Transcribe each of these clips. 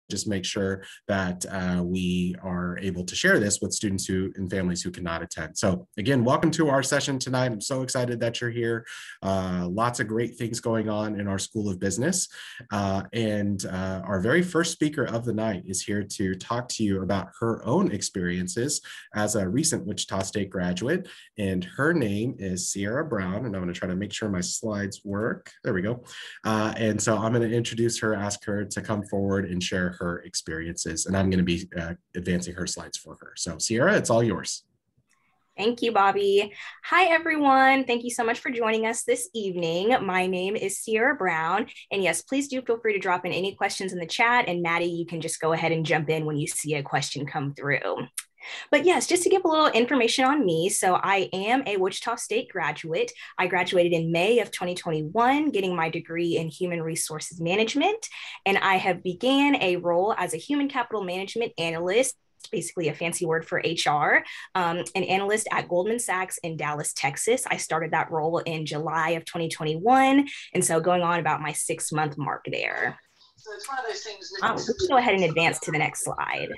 just make sure that we are able to share this with students and families who cannot attend. So again, welcome to our session tonight. I'm so excited that you're here. Lots of great things going on in our School of Business. And our very first speaker of the night is here to talk to you about her own experiences as a recent Wichita State graduate. And her name is Sierra Brown. And I'm going to try to make sure my slides work. There we go. And so I'm going to introduce her, ask her to come forward and share her experiences, and I'm going to be advancing her slides for her. So Sierra, it's all yours. Thank you, Bobby. Hi, everyone. Thank you so much for joining us this evening. My name is Sierra Brown, and yes, please do feel free to drop in any questions in the chat, and Maddie, you can just go ahead and jump in when you see a question come through. But yes, just to give a little information on me. So I am a Wichita State graduate. I graduated in May of 2021, getting my degree in Human Resources Management. And I have began a role as a Human Capital Management Analyst, basically a fancy word for HR, an analyst at Goldman Sachs in Dallas, Texas. I started that role in July of 2021. And so going on about my 6-month mark there. So it's one of those things. Let's go ahead and advance to the next slide.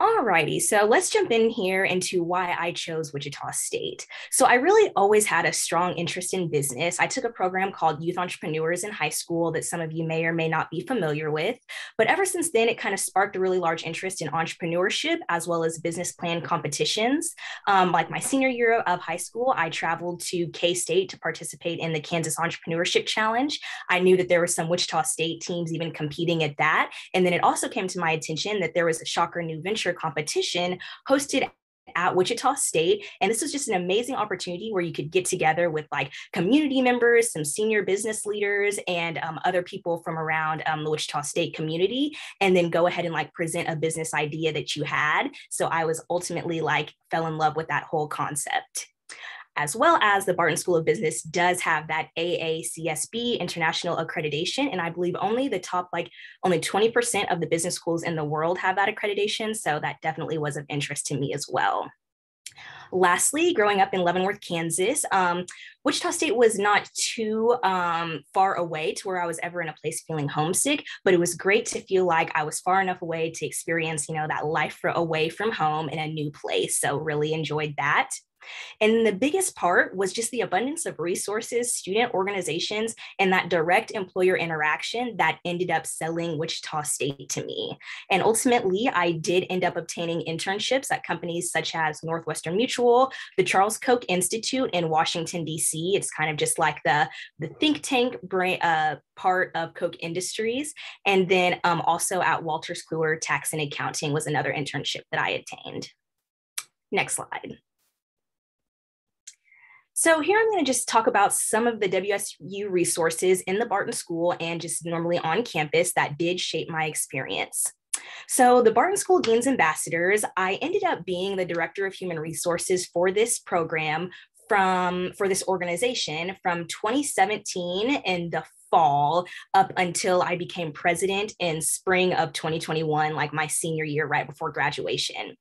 Alrighty, so let's jump in here into why I chose Wichita State. So I really always had a strong interest in business. I took a program called Youth Entrepreneurs in high school that some of you may or may not be familiar with. But ever since then, it kind of sparked a really large interest in entrepreneurship as well as business plan competitions. Like my senior year of high school, I traveled to K-State to participate in the Kansas Entrepreneurship Challenge. I knew that there were some Wichita State teams even competing at that. And then it also came to my attention that there was a Shocker New Venture competition hosted at Wichita State. And this was just an amazing opportunity where you could get together with like community members, some senior business leaders, and other people from around the Wichita State community, and then go ahead and like present a business idea that you had. So I was ultimately like fell in love with that whole concept. As well as the Barton School of Business does have that AACSB international accreditation. And I believe only the top, only 20% of the business schools in the world have that accreditation. So that definitely was of interest to me as well. Lastly, growing up in Leavenworth, Kansas, Wichita State was not too far away to where I was ever in a place feeling homesick, but it was great to feel like I was far enough away to experience, that life away from home in a new place. So really enjoyed that. And the biggest part was just the abundance of resources, student organizations, and that direct employer interaction that ended up selling Wichita State to me. And ultimately, I did end up obtaining internships at companies such as Northwestern Mutual, the Charles Koch Institute in Washington, D.C. It's kind of just like the think tank part of Koch Industries. And then also at Wolters Kluwer Tax and Accounting was another internship that I attained. Next slide. So here I'm going to just talk about some of the WSU resources in the Barton School and just normally on campus that did shape my experience. So the Barton School Dean's Ambassadors, I ended up being the Director of Human Resources for this program for this organization from 2017 in the fall up until I became president in spring of 2021, like my senior year right before graduation.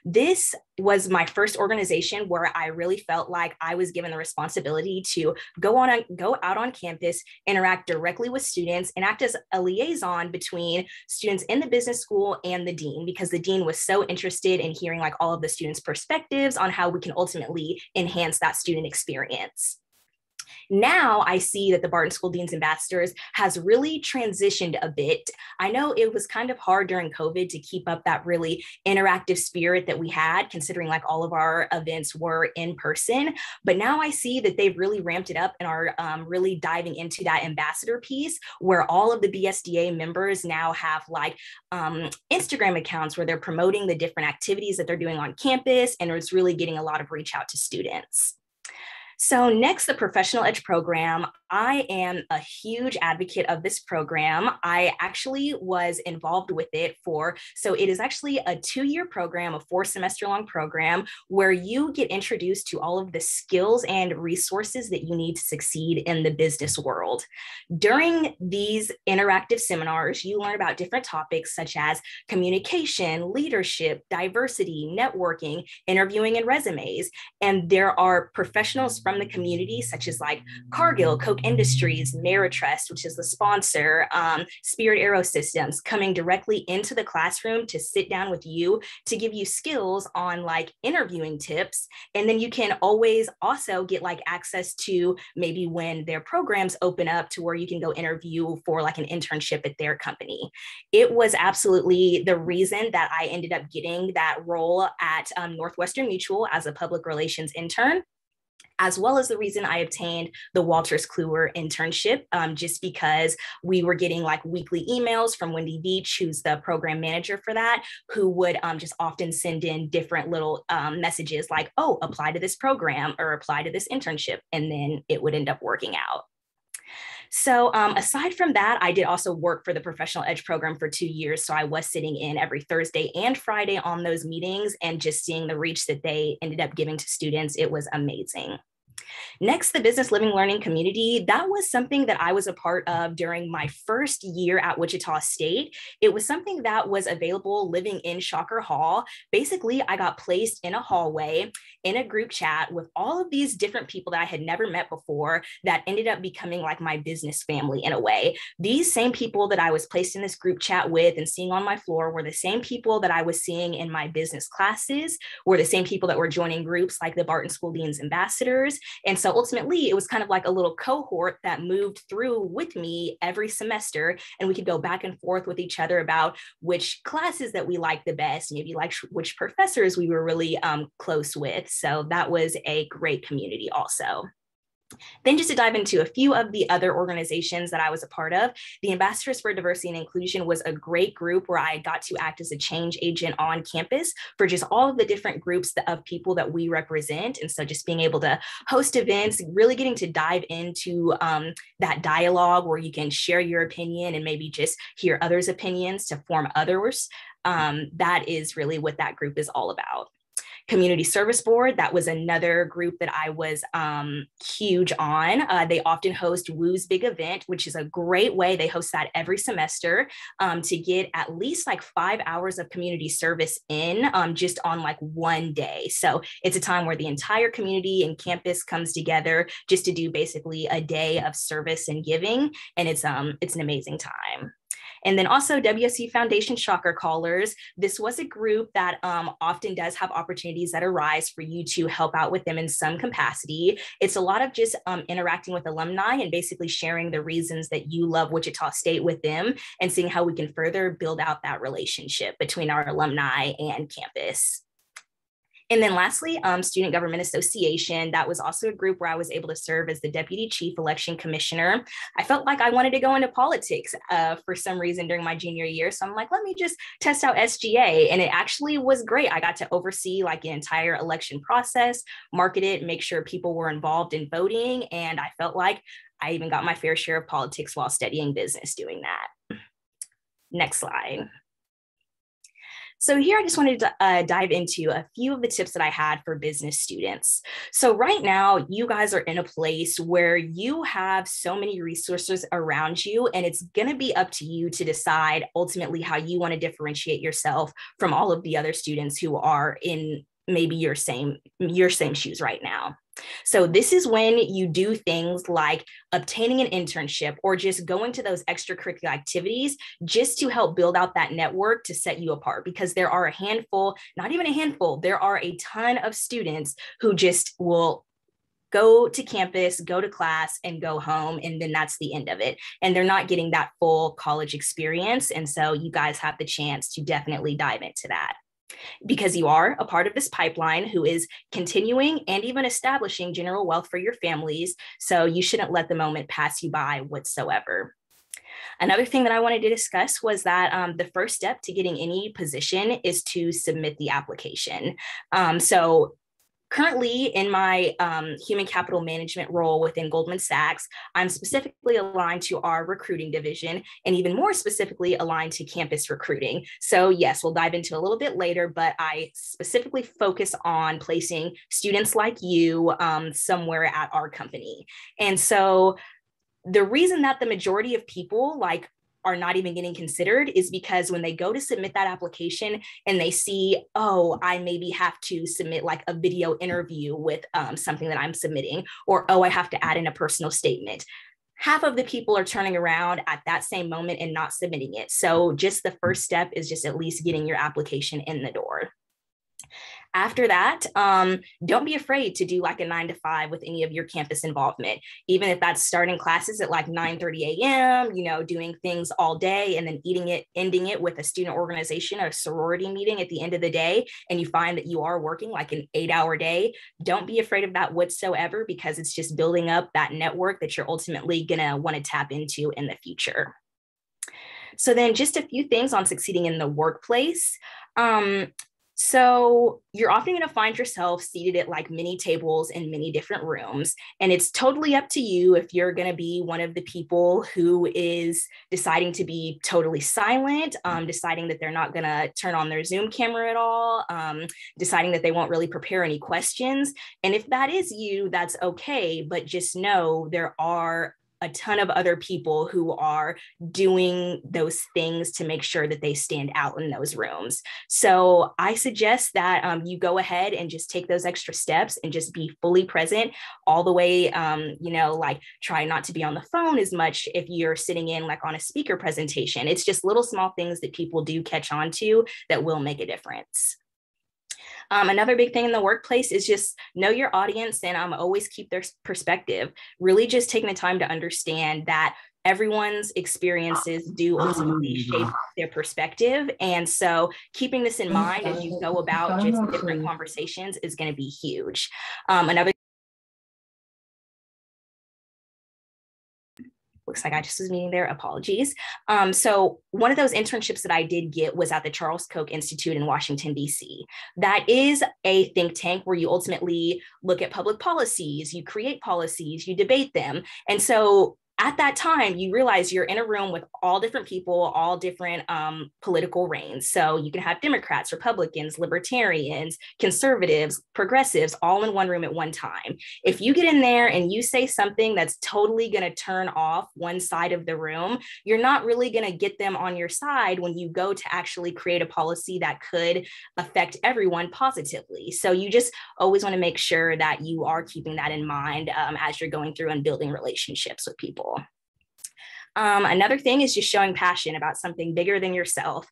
This was my first organization where I really felt like I was given the responsibility to go out on campus, interact directly with students, and act as a liaison between students in the business school and the dean, because the dean was so interested in hearing like all of the students' perspectives on how we can ultimately enhance that student experience. Now I see that the Barton School Dean's Ambassadors has really transitioned a bit. I know it was kind of hard during COVID to keep up that really interactive spirit that we had, considering like all of our events were in person, but now I see that they've really ramped it up and are really diving into that ambassador piece where all of the BSDA members now have like Instagram accounts where they're promoting the different activities that they're doing on campus, and it's really getting a lot of reach out to students. So next, the Professional Edge program. I am a huge advocate of this program. I actually was involved with it so it is actually a 2-year program, a 4-semester-long program where you get introduced to all of the skills and resources that you need to succeed in the business world. During these interactive seminars, you learn about different topics such as communication, leadership, diversity, networking, interviewing, and resumes. And there are professionals from the community, such as like Cargill, Koch Industries, Meritrust, which is the sponsor, Spirit Aero Systems, coming directly into the classroom to sit down with you to give you skills on like interviewing tips. And then you can always also get like access to maybe when their programs open up to where you can go interview for like an internship at their company. It was absolutely the reason that I ended up getting that role at Northwestern Mutual as a public relations intern, as well as the reason I obtained the Walters Kluwer internship, just because we were getting like weekly emails from Wendy Beach, who's the program manager for that, who would just often send in different little messages like, oh, apply to this program or apply to this internship, and then it would end up working out. So aside from that, I did also work for the Professional Edge program for 2 years. So I was sitting in every Thursday and Friday on those meetings and just seeing the reach that they ended up giving to students. It was amazing. Next, the business living learning community. That was something that I was a part of during my first year at Wichita State. It was something that was available living in Shocker Hall. Basically, I got placed in a hallway in a group chat with all of these different people that I had never met before that ended up becoming like my business family in a way. These same people that I was placed in this group chat with and seeing on my floor were the same people that I was seeing in my business classes, were the same people that were joining groups like the Barton School Dean's Ambassadors. And so ultimately, it was kind of like a little cohort that moved through with me every semester, and we could go back and forth with each other about which classes that we liked the best, maybe like which professors we were really close with. So that was a great community also. Then just to dive into a few of the other organizations that I was a part of, the Ambassadors for Diversity and Inclusion was a great group where I got to act as a change agent on campus for just all of the different groups of people that we represent. And so just being able to host events, really getting to dive into that dialogue where you can share your opinion and maybe just hear others' opinions to form others. That is really what that group is all about. Community Service Board, that was another group that I was huge on. They often host WU's big event, which is a great way. They host that every semester to get at least like 5 hours of community service in just on like one day. So it's a time where the entire community and campus comes together just to do basically a day of service and giving. And it's an amazing time. And then also WSU Foundation Shocker Callers. This was a group that often does have opportunities that arise for you to help out with them in some capacity. It's a lot of just interacting with alumni and basically sharing the reasons that you love Wichita State with them and seeing how we can further build out that relationship between our alumni and campus. And then lastly, Student Government Association. That was also a group where I was able to serve as the Deputy Chief Election Commissioner. I felt like I wanted to go into politics for some reason during my junior year. So I'm like, let me just test out SGA. And it actually was great. I got to oversee like an entire election process, market it, make sure people were involved in voting. And I felt like I even got my fair share of politics while studying business doing that. Next slide. So here I just wanted to dive into a few of the tips that I had for business students. So right now, you guys are in a place where you have so many resources around you, and it's going to be up to you to decide ultimately how you want to differentiate yourself from all of the other students who are in maybe your same shoes right now. So this is when you do things like obtaining an internship or just going to those extracurricular activities just to help build out that network to set you apart, because there are a handful, not even a handful, there are a ton of students who just will go to campus, go to class, and go home, and then that's the end of it. And they're not getting that full college experience. And so you guys have the chance to definitely dive into that, because you are a part of this pipeline who is continuing and even establishing general wealth for your families. So you shouldn't let the moment pass you by whatsoever. Another thing that I wanted to discuss was that the first step to getting any position is to submit the application. So currently in my human capital management role within Goldman Sachs, I'm specifically aligned to our recruiting division and even more specifically aligned to campus recruiting. So yes, we'll dive into a little bit later, but I specifically focus on placing students like you somewhere at our company. And so the reason that the majority of people are not even getting considered is because when they go to submit that application and they see, oh, I maybe have to submit like a video interview with something that I'm submitting, or, oh, I have to add in a personal statement. half of the people are turning around at that same moment and not submitting it. So just the first step is just at least getting your application in the door. After that, don't be afraid to do like a 9 to 5 with any of your campus involvement, even if that's starting classes at like 9:30 a.m., you know, doing things all day and then ending it with a student organization or a sorority meeting at the end of the day, and you find that you are working like an 8-hour day. Don't be afraid of that whatsoever, because it's just building up that network that you're ultimately gonna want to tap into in the future. So then just a few things on succeeding in the workplace. So you're often going to find yourself seated at like many tables in many different rooms. And it's totally up to you if you're going to be one of the people who is deciding to be totally silent, deciding that they're not going to turn on their Zoom camera at all, deciding that they won't really prepare any questions. And if that is you, that's okay. But just know there are a ton of other people who are doing those things to make sure that they stand out in those rooms. So I suggest that you go ahead and just take those extra steps and just be fully present all the way, you know, like try not to be on the phone as much if you're sitting in like on a speaker presentation. It's just little small things that people do catch on to that will make a difference. Another big thing in the workplace is just know your audience and always keep their perspective. Really just taking the time to understand that everyone's experiences do ultimately shape their perspective. And so keeping this in mind as you go about just different conversations is going to be huge. Another looks like I just was meeting there. Apologies. So one of those internships that I did get was at the Charles Koch Institute in Washington, D.C. That is a think tank where you ultimately look at public policies, you create policies, you debate them. And so at that time, you realize you're in a room with all different people, all different political reigns. So you can have Democrats, Republicans, libertarians, conservatives, progressives, all in one room at one time. If you get in there and you say something that's totally going to turn off one side of the room, you're not really going to get them on your side when you go to actually create a policy that could affect everyone positively. So you just always want to make sure that you are keeping that in mind as you're going through and building relationships with people. Another thing is just showing passion about something bigger than yourself.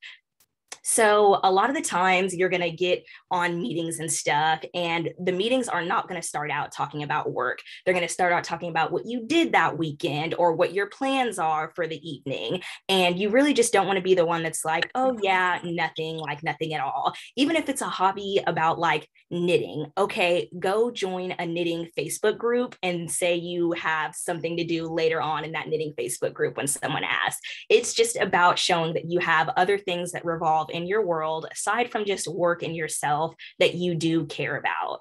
So a lot of the times you're going to get on meetings and stuff, and the meetings are not going to start out talking about work. They're going to start out talking about what you did that weekend or what your plans are for the evening. And you really just don't want to be the one that's like, oh yeah, nothing, like nothing at all. Even if it's a hobby about like knitting, okay, go join a knitting Facebook group and say you have something to do later on in that knitting Facebook group when someone asks. It's just about showing that you have other things that revolve in your world aside from just work and yourself that you do care about.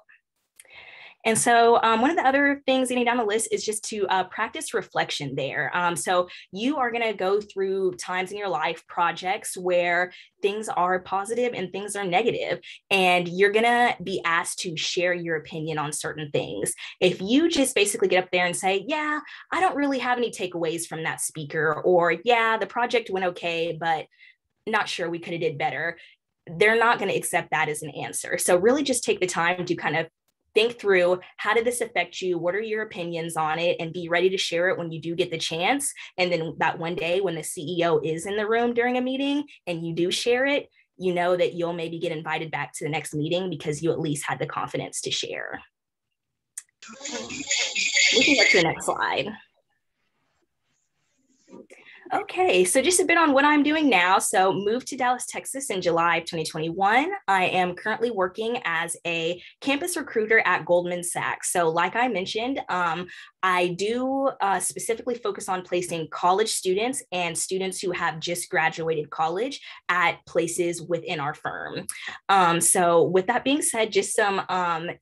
And so one of the other things getting down the list is just to practice reflection there. So you are going to go through times in your life, projects where things are positive and things are negative, and you're going to be asked to share your opinion on certain things. If you just basically get up there and say, yeah, I don't really have any takeaways from that speaker, or yeah, the project went okay, but not sure, we could have did better, they're not going to accept that as an answer. So really just take the time to kind of think through, how did this affect you? What are your opinions on it? And be ready to share it when you do get the chance. And then that one day when the CEO is in the room during a meeting and you do share it, you know that you'll maybe get invited back to the next meeting because you at least had the confidence to share. We can go to the next slide. Okay, so just a bit on what I'm doing now. So moved to Dallas, Texas in July of 2021. I am currently working as a campus recruiter at Goldman Sachs. So like I mentioned, I do specifically focus on placing college students and students who have just graduated college at places within our firm. So with that being said, just some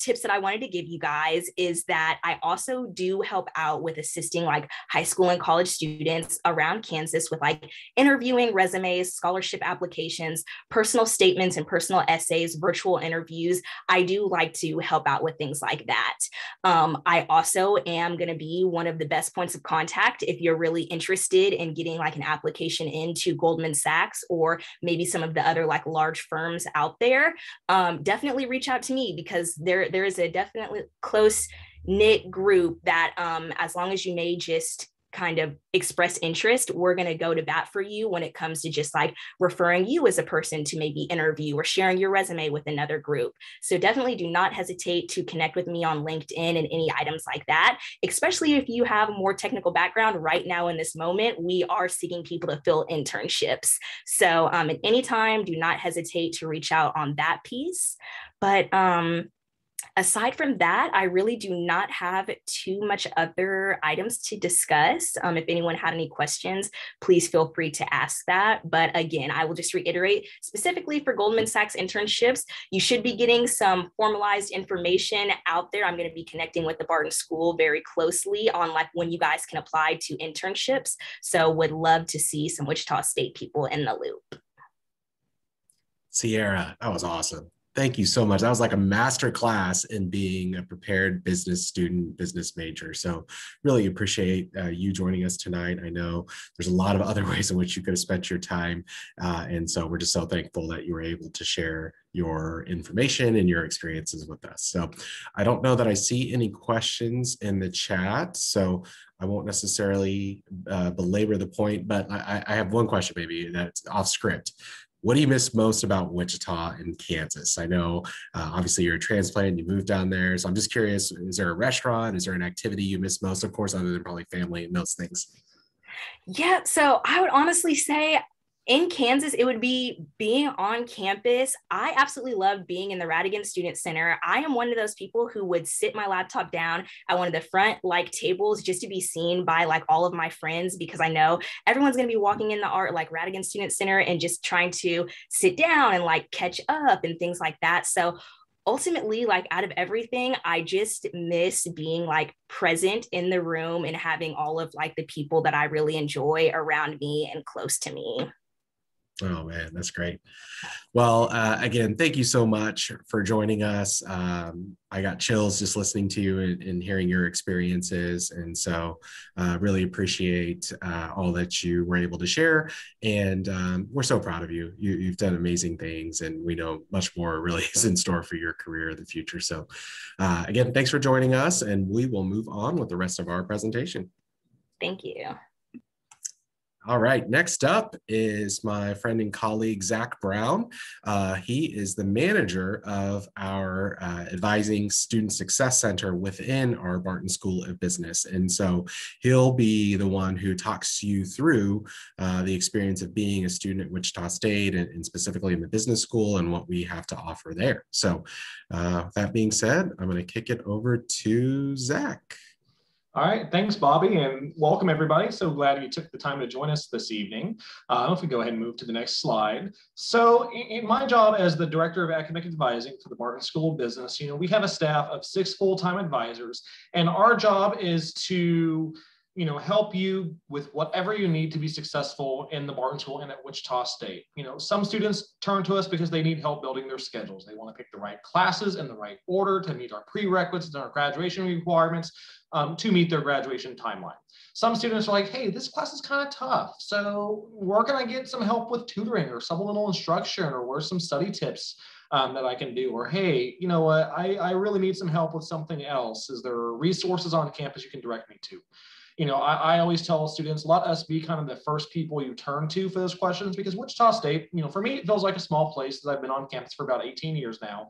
tips that I wanted to give you guys is that I also do help out with assisting like high school and college students around Kansas with like interviewing, resumes, scholarship applications, personal statements and personal essays, virtual interviews. I do like to help out with things like that. I also am going to be one of the best points of contact if you're really interested in getting like an application into Goldman Sachs or maybe some of the other like large firms out there. Definitely reach out to me because there is a definitely close knit group that as long as you may just kind of express interest, we're going to go to bat for you when it comes to just like referring you as a person to maybe interview or sharing your resume with another group. So definitely do not hesitate to connect with me on LinkedIn and any items like that, especially if you have a more technical background. Right now in this moment, we are seeking people to fill internships. So at any time, do not hesitate to reach out on that piece. But aside from that, I really do not have too much other items to discuss. If anyone had any questions, please feel free to ask that. But again, I will just reiterate, specifically for Goldman Sachs internships, you should be getting some formalized information out there. I'm going to be connecting with the Barton School very closely on like when you guys can apply to internships. So would love to see some Wichita State people in the loop. Sierra, that was awesome. Thank you so much. That was like a master class in being a prepared business student, business major. So really appreciate you joining us tonight. I know there's a lot of other ways in which you could have spent your time. And so we're just so thankful that you were able to share your information and your experiences with us. So I don't know that I see any questions in the chat, so I won't necessarily belabor the point, but I have one question maybe that's off script. What do you miss most about Wichita and Kansas? I know, obviously, you're a transplant, you moved down there. So I'm just curious, is there a restaurant? Is there an activity you miss most, of course, other than probably family and those things? Yeah, so I would honestly say in Kansas, it would be being on campus. I absolutely love being in the Radigan Student Center. I am one of those people who would sit my laptop down at one of the front like tables just to be seen by like all of my friends, because I know everyone's going to be walking in the art like Radigan Student Center and just trying to sit down and like catch up and things like that. So ultimately, like out of everything, I just miss being like present in the room and having all of like the people that I really enjoy around me and close to me. Oh man, that's great. Well, again, thank you so much for joining us. I got chills just listening to you and hearing your experiences. And so really appreciate all that you were able to share. And we're so proud of you. You've done amazing things, and we know much more really is in store for your career in the future. So again, thanks for joining us, and we will move on with the rest of our presentation. Thank you. All right, next up is my friend and colleague, Zach Brown. He is the manager of our Advising Student Success Center within our Barton School of Business. And so he'll be the one who talks you through the experience of being a student at Wichita State and specifically in the business school and what we have to offer there. So that being said, I'm going to kick it over to Zach. All right, thanks, Bobby, and welcome everybody. So glad you took the time to join us this evening. If we go ahead and move to the next slide. So in my job as the Director of Academic Advising for the Barton School of Business, we have a staff of 6 full-time advisors, and our job is to help you with whatever you need to be successful in the Barton School and at Wichita State. Some students turn to us because they need help building their schedules. They want to pick the right classes in the right order to meet our prerequisites and our graduation requirements to meet their graduation timeline. Some students are like, hey, this class is kind of tough, so where can I get some help with tutoring or supplemental instruction, or where's some study tips that I can do? Or, hey, you know what, I really need some help with something else. Is there resources on campus you can direct me to? I always tell students, let us be kind of the first people you turn to for those questions, because Wichita State, for me, it feels like a small place, as I've been on campus for about 18 years now.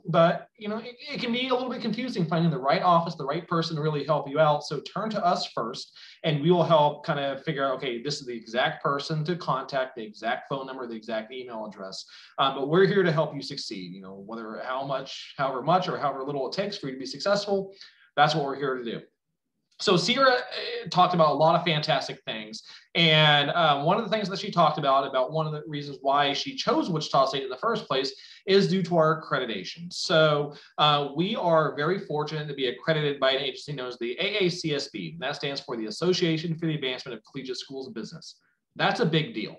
But it can be a little bit confusing finding the right office, the right person to really help you out. So turn to us first, and we will help kind of figure out, okay, this is the exact person to contact, the exact phone number, the exact email address. But we're here to help you succeed, whether however much or however little it takes for you to be successful. That's what we're here to do. So Sierra talked about a lot of fantastic things. And one of the things that she talked about one of the reasons why she chose Wichita State in the first place is due to our accreditation. So we are very fortunate to be accredited by an agency known as the AACSB. And that stands for the Association for the Advancement of Collegiate Schools of Business. That's a big deal.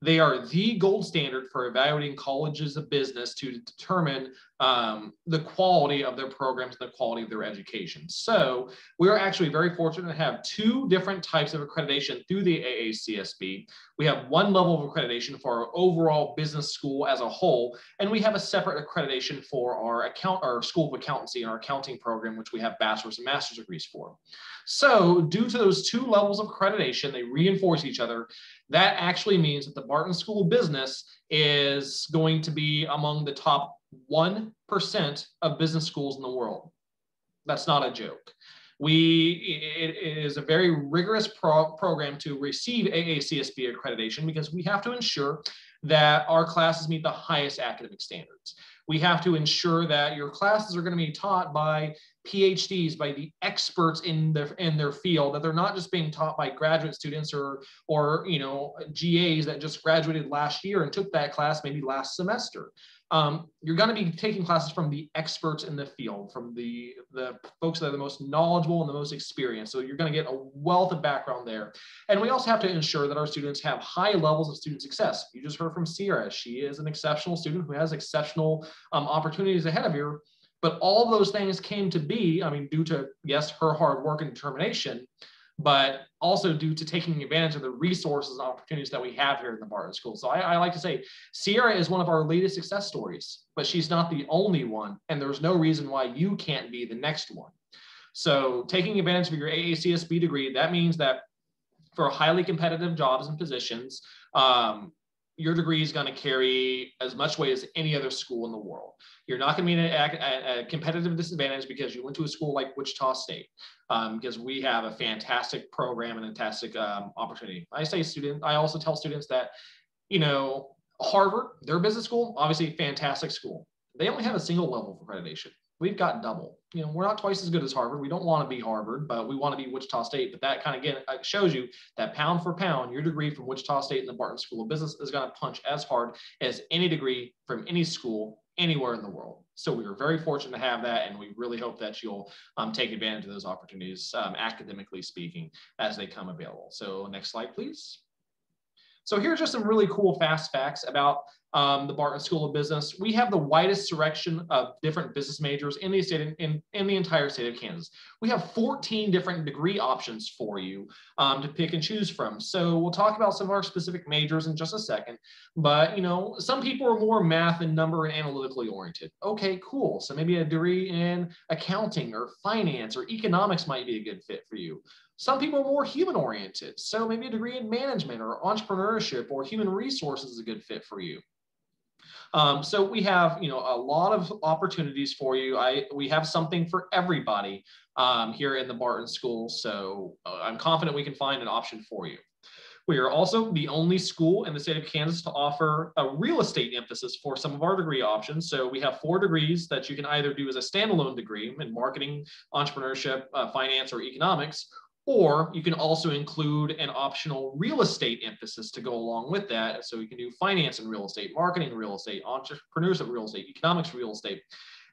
They are the gold standard for evaluating colleges of business to determine the quality of their programs and the quality of their education. So we're actually very fortunate to have two different types of accreditation through the AACSB. We have one level of accreditation for our overall business school as a whole, and we have a separate accreditation for our School of Accountancy and our accounting program, which we have bachelor's and master's degrees for. So due to those two levels of accreditation, they reinforce each other. That actually means that the Barton School of Business is going to be among the top 1% of business schools in the world. That's not a joke. It is a very rigorous program to receive AACSB accreditation because we have to ensure that our classes meet the highest academic standards. We have to ensure that your classes are going to be taught by PhDs, by the experts in their field, that they're not just being taught by graduate students or GAs that just graduated last year and took that class maybe last semester. You're going to be taking classes from the experts in the field, from the folks that are the most knowledgeable and the most experienced. So you're going to get a wealth of background there. And we also have to ensure that our students have high levels of student success. You just heard from Sierra. She is an exceptional student who has exceptional opportunities ahead of her. But all of those things came to be, due to, yes, her hard work and determination, but also due to taking advantage of the resources and opportunities that we have here in the Barton School. So I like to say Sierra is one of our latest success stories, but she's not the only one. And there's no reason why you can't be the next one. So taking advantage of your AACSB degree, that means that for highly competitive jobs and positions, your degree is going to carry as much weight as any other school in the world. You're not going to be at a competitive disadvantage because you went to a school like Wichita State, because we have a fantastic program and a fantastic opportunity. I also tell students that, Harvard, their business school, obviously a fantastic school. They only have a single level of accreditation. We've got double. We're not twice as good as Harvard. We don't want to be Harvard, but we want to be Wichita State. But that kind of, again, shows you that pound for pound, your degree from Wichita State and the Barton School of Business is going to punch as hard as any degree from any school anywhere in the world. So we are very fortunate to have that, and we really hope that you'll take advantage of those opportunities, academically speaking, as they come available. So next slide, please. So here's just some really cool fast facts about the Barton School of Business. We have the widest selection of different business majors in the state, in the entire state of Kansas. We have 14 different degree options for you to pick and choose from. So we'll talk about some of our specific majors in just a second. But some people are more math and number and analytically oriented. Okay, cool. So maybe a degree in accounting or finance or economics might be a good fit for you. Some people are more human oriented. So maybe a degree in management or entrepreneurship or human resources is a good fit for you. So we have, a lot of opportunities for you. We have something for everybody here in the Barton School. So I'm confident we can find an option for you. We are also the only school in the state of Kansas to offer a real estate emphasis for some of our degree options. So we have 4 degrees that you can either do as a standalone degree in marketing, entrepreneurship, finance, or economics, or you can also include an optional real estate emphasis to go along with that. So you can do finance and real estate, marketing real estate, entrepreneurship real estate, economics real estate.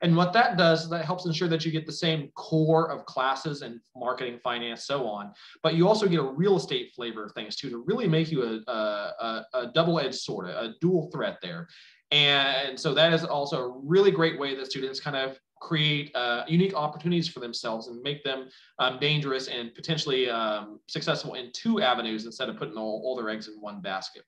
And what that does is that helps ensure that you get the same core of classes and marketing, finance, so on. But you also get a real estate flavor of things too, to really make you a double-edged sword, a dual threat there. And so that is also a really great way that students kind of create unique opportunities for themselves and make them dangerous and potentially successful in 2 avenues instead of putting all their eggs in one basket.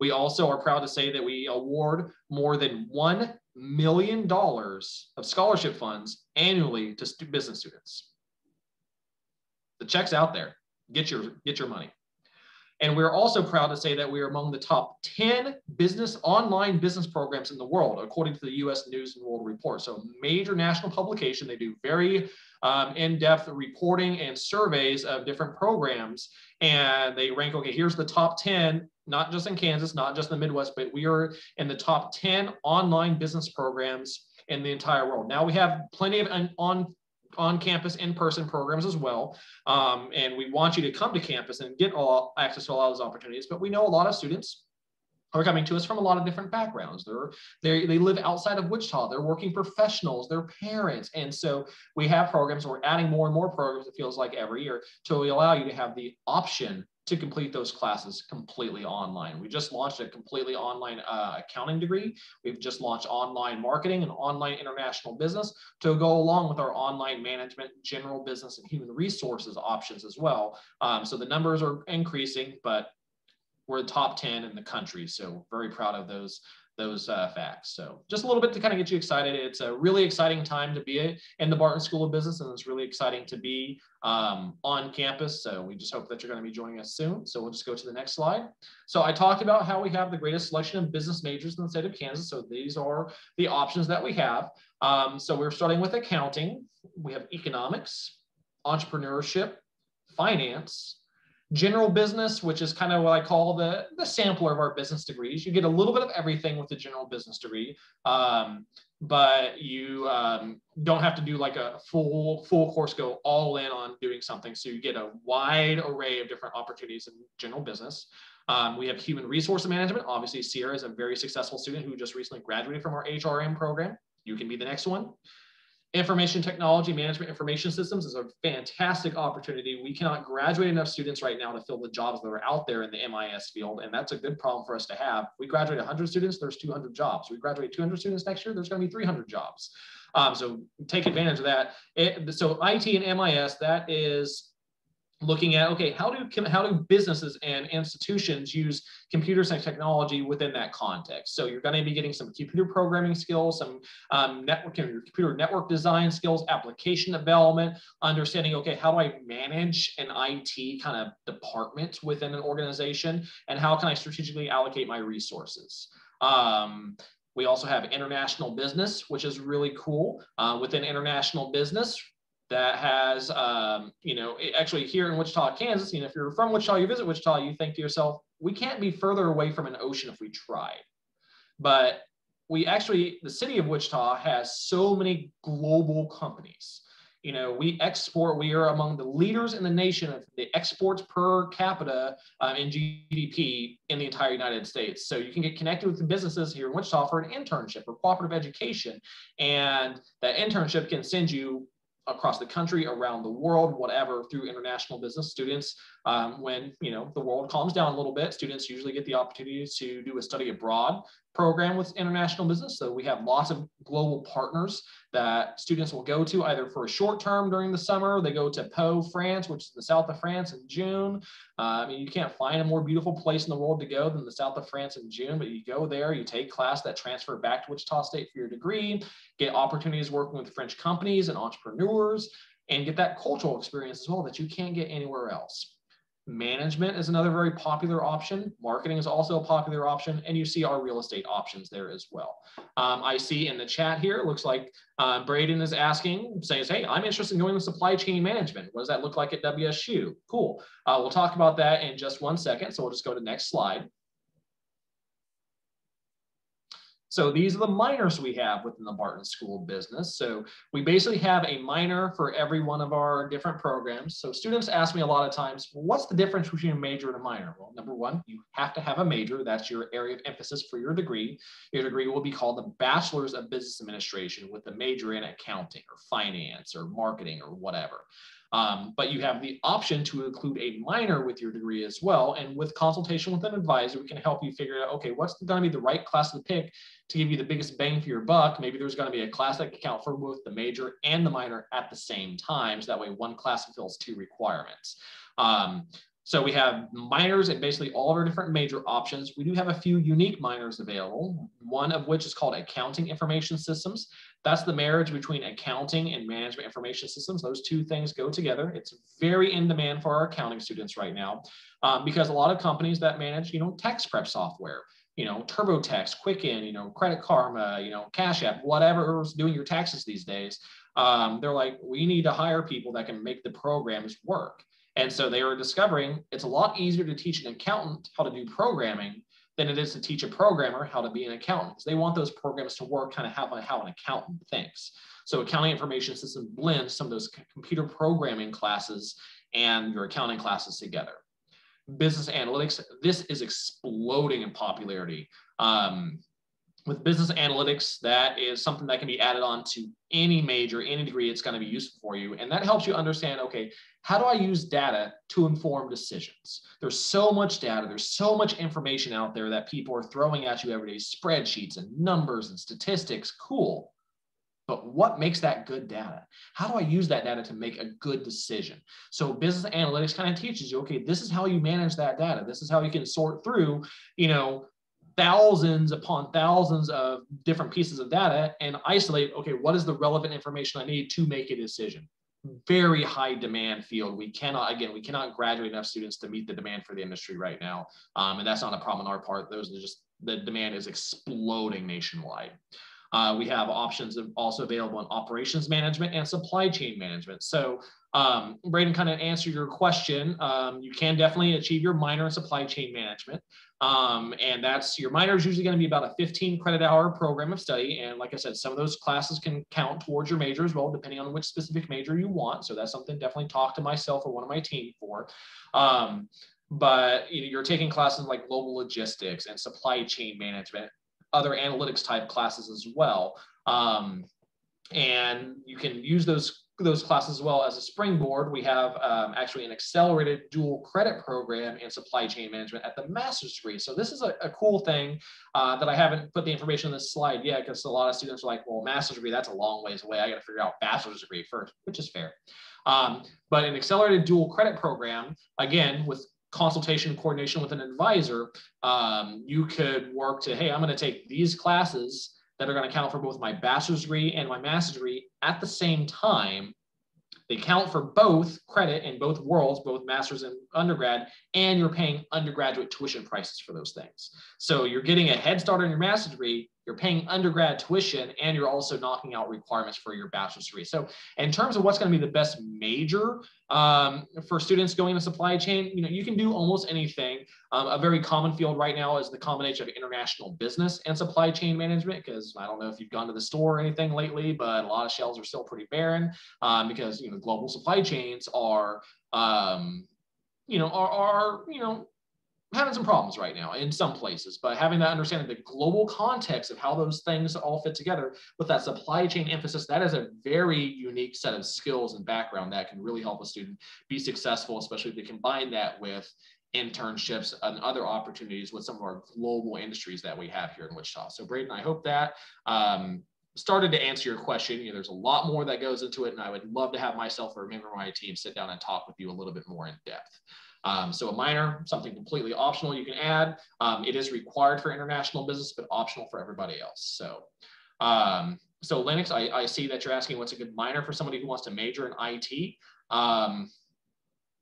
We also are proud to say that we award more than $1 million of scholarship funds annually to business students. The check's out there. Get your money. And we're also proud to say that we are among the top 10 online business programs in the world, according to the U.S. News and World Report. So major national publication. They do very in-depth reporting and surveys of different programs. And they rank, okay, here's the top 10, not just in Kansas, not just in the Midwest, but we are in the top 10 online business programs in the entire world. Now we have plenty of on-campus, in-person programs as well. And we want you to come to campus and get access to a lot of those opportunities. But we know a lot of students are coming to us from a lot of different backgrounds. They live outside of Wichita. They're working professionals, they're parents. And so we have programs, we're adding more and more programs, it feels like every year, to allow you to have the option to complete those classes completely online. We just launched a completely online accounting degree. We've just launched online marketing and online international business to go along with our online management, general business, and human resources options as well. So the numbers are increasing, but we're the top 10 in the country. So very proud of those facts. So just a little bit to kind of get you excited. It's a really exciting time to be in the Barton School of Business, and it's really exciting to be on campus. So we just hope that you're going to be joining us soon. So we'll just go to the next slide. So I talked about how we have the greatest selection of business majors in the state of Kansas. So these are the options that we have. So we're starting with accounting. We have economics, entrepreneurship, finance, general business, which is kind of what I call the sampler of our business degrees. You get a little bit of everything with the general business degree, but you don't have to do like a full course, go all in on doing something. So you get a wide array of different opportunities in general business. We have human resource management. Obviously, Sierra is a very successful student who just recently graduated from our HRM program. You can be the next one. Information technology, management information systems is a fantastic opportunity. We cannot graduate enough students right now to fill the jobs that are out there in the MIS field, and that's a good problem for us to have. We graduate 100 students, there's 200 jobs. We graduate 200 students next year, there's going to be 300 jobs. So take advantage of that. So IT and MIS, that is looking at, okay, how do businesses and institutions use computers and technology within that context? So you're going to be getting some computer programming skills, some computer network design skills, application development, understanding, okay, how do I manage an IT kind of department within an organization, and how can I strategically allocate my resources? We also have international business, which is really cool. Within international business, that has, actually here in Wichita, Kansas, if you're from Wichita, you visit Wichita, you think to yourself, we can't be further away from an ocean if we tried. But the city of Wichita has so many global companies. We are among the leaders in the nation of the exports per capita in GDP in the entire United States. So you can get connected with the businesses here in Wichita for an internship or cooperative education. And that internship can send you across the country, around the world, whatever, through international business. Students, when the world calms down a little bit, students usually get the opportunity to do a study abroad program with international business. So we have lots of global partners that students will go to either for a short term during the summer. They go to Po, France, which is the south of France, in June. You can't find a more beautiful place in the world to go than the south of France in June, but you go there, you take class that transfer back to Wichita State for your degree, get opportunities working with French companies and entrepreneurs, and get that cultural experience as well that you can't get anywhere else. Management is another very popular option. Marketing is also a popular option, and you see our real estate options there as well. I see in the chat here, it looks like Braden is asking, saying, hey, I'm interested in going to supply chain management. What does that look like at WSU? Cool. We'll talk about that in just one second. So we'll just go to the next slide. So these are the minors we have within the Barton School of Business. So we basically have a minor for every one of our different programs. So students ask me a lot of times, well, what's the difference between a major and a minor? Well, number one, you have to have a major. That's your area of emphasis for your degree. Your degree will be called the Bachelor's of Business Administration with a major in accounting or finance or marketing or whatever. But you have the option to include a minor with your degree as well. And with consultation with an advisor, we can help you figure out, okay, what's going to be the right class to pick to give you the biggest bang for your buck. Maybe there's going to be a class that can count for both the major and the minor at the same time. So that way one class fulfills two requirements. So we have minors and basically all of our different major options. We do have a few unique minors available, one of which is called Accounting Information Systems. That's the marriage between accounting and management information systems. Those two things go together. It's very in demand for our accounting students right now because a lot of companies that manage, tax prep software, TurboTax, Quicken, Credit Karma, Cash App, whatever's doing your taxes these days, they're like, we need to hire people that can make the programs work. And so they were discovering it's a lot easier to teach an accountant how to do programming than it is to teach a programmer how to be an accountant, because they want those programs to work kind of how an accountant thinks. So accounting information system blends some of those computer programming classes and your accounting classes together. Business analytics, this is exploding in popularity. With business analytics, that is something that can be added on to any major, any degree. It's going to be useful for you. And that helps you understand, okay, how do I use data to inform decisions? There's so much data, there's so much information out there that people are throwing at you every day, spreadsheets and numbers and statistics, cool. But what makes that good data? How do I use that data to make a good decision? So business analytics kind of teaches you, okay, this is how you manage that data. This is how you can sort through, thousands upon thousands of different pieces of data and isolate, okay, what is the relevant information I need to make a decision? Very high demand field. We cannot graduate enough students to meet the demand for the industry right now. And that's not a problem on our part. The demand is exploding nationwide. We have options also available in operations management and supply chain management. So Braden, kind of answer your question. You can definitely achieve your minor in supply chain management. And your minor is usually going to be about a 15 credit hour program of study. And like I said, some of those classes can count towards your major as well, depending on which specific major you want. So that's something definitely talk to myself or one of my team for. But you're taking classes like global logistics and supply chain management, other analytics type classes as well. And you can use those classes as well as a springboard. We have actually an accelerated dual credit program in supply chain management at the master's degree. So this is a cool thing that I haven't put the information on this slide yet, because a lot of students are like, well, master's degree, that's a long ways away. I got to figure out bachelor's degree first, which is fair. But an accelerated dual credit program, again, with consultation and coordination with an advisor, you could work to, hey, I'm going to take these classes that are going to count for both my bachelor's degree and my master's degree at the same time. They count for both credit in both worlds, both master's and undergrad, and you're paying undergraduate tuition prices for those things. So you're getting a head start on your master's degree, you're paying undergrad tuition, and you're also knocking out requirements for your bachelor's degree. So in terms of what's going to be the best major for students going into supply chain, you can do almost anything. A very common field right now is the combination of international business and supply chain management, because I don't know if you've gone to the store or anything lately, but a lot of shelves are still pretty barren because global supply chains are having some problems right now in some places, but having that understanding the global context of how those things all fit together with that supply chain emphasis, that is a very unique set of skills and background that can really help a student be successful, especially if they combine that with internships and other opportunities with some of our global industries that we have here in Wichita. So Braden, I hope that started to answer your question. There's a lot more that goes into it, and I would love to have myself or a member of my team sit down and talk with you a little bit more in depth. So a minor, something completely optional you can add. It is required for international business, but optional for everybody else. So Lennox, I see that you're asking what's a good minor for somebody who wants to major in IT.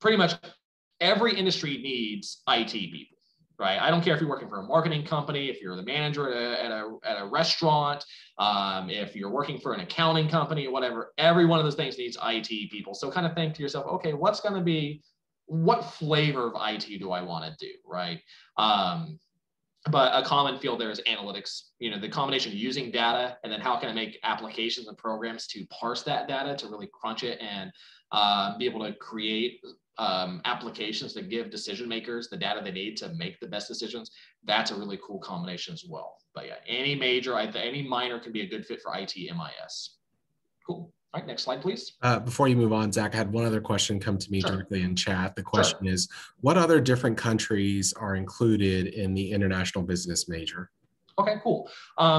Pretty much every industry needs IT people, right? I don't care if you're working for a marketing company, if you're the manager at a restaurant, if you're working for an accounting company, whatever, every one of those things needs IT people. So kind of think to yourself, okay, what flavor of IT do I want to do, right? But a common field there is analytics, the combination of using data and then how can I make applications and programs to parse that data to really crunch it and be able to create applications that give decision makers the data they need to make the best decisions. That's a really cool combination as well. But yeah, any minor can be a good fit for IT MIS. Cool. All right, next slide, please. Before you move on, Zach, I had one other question come to me directly in chat. The question is, what other different countries are included in the international business major? Okay, cool.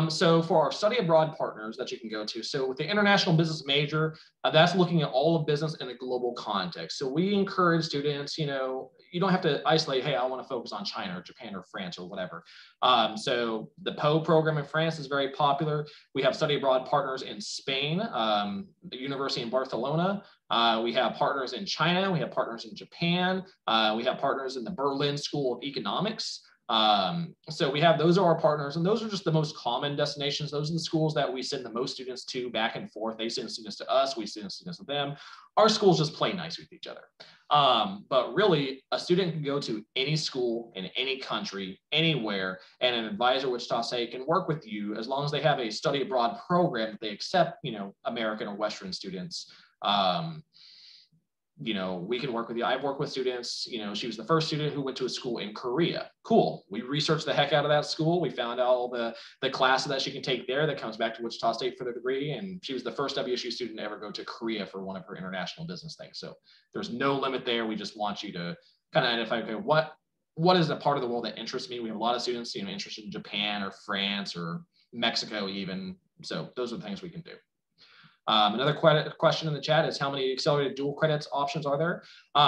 So for our study abroad partners that you can go to, so with the international business major, that's looking at all of business in a global context. So we encourage students, you don't have to isolate, hey, I want to focus on China or Japan or France or whatever. So the PO program in France is very popular. We have study abroad partners in Spain, the University in Barcelona. We have partners in China. We have partners in Japan. We have partners in the Berlin School of Economics. So those are our partners, and those are just the most common destinations. Those are the schools that we send the most students to back and forth. They send students to us, we send students to them. Our schools just play nice with each other. But really, a student can go to any school in any country, anywhere, and an advisor at Wichita State can work with you as long as they have a study abroad program that they accept, American or Western students. you know, we can work with you. I've worked with students, you know, she was the first student who went to a school in Korea. Cool. We researched the heck out of that school. We found out all the classes that she can take there that comes back to Wichita State for the degree. And she was the first WSU student to ever go to Korea for one of her international business things. So there's no limit there. We just want you to kind of identify, okay, what is a part of the world that interests me? We have a lot of students, you know, interested in Japan or France or Mexico even. So those are the things we can do. Another question in the chat is how many accelerated dual credits options are there?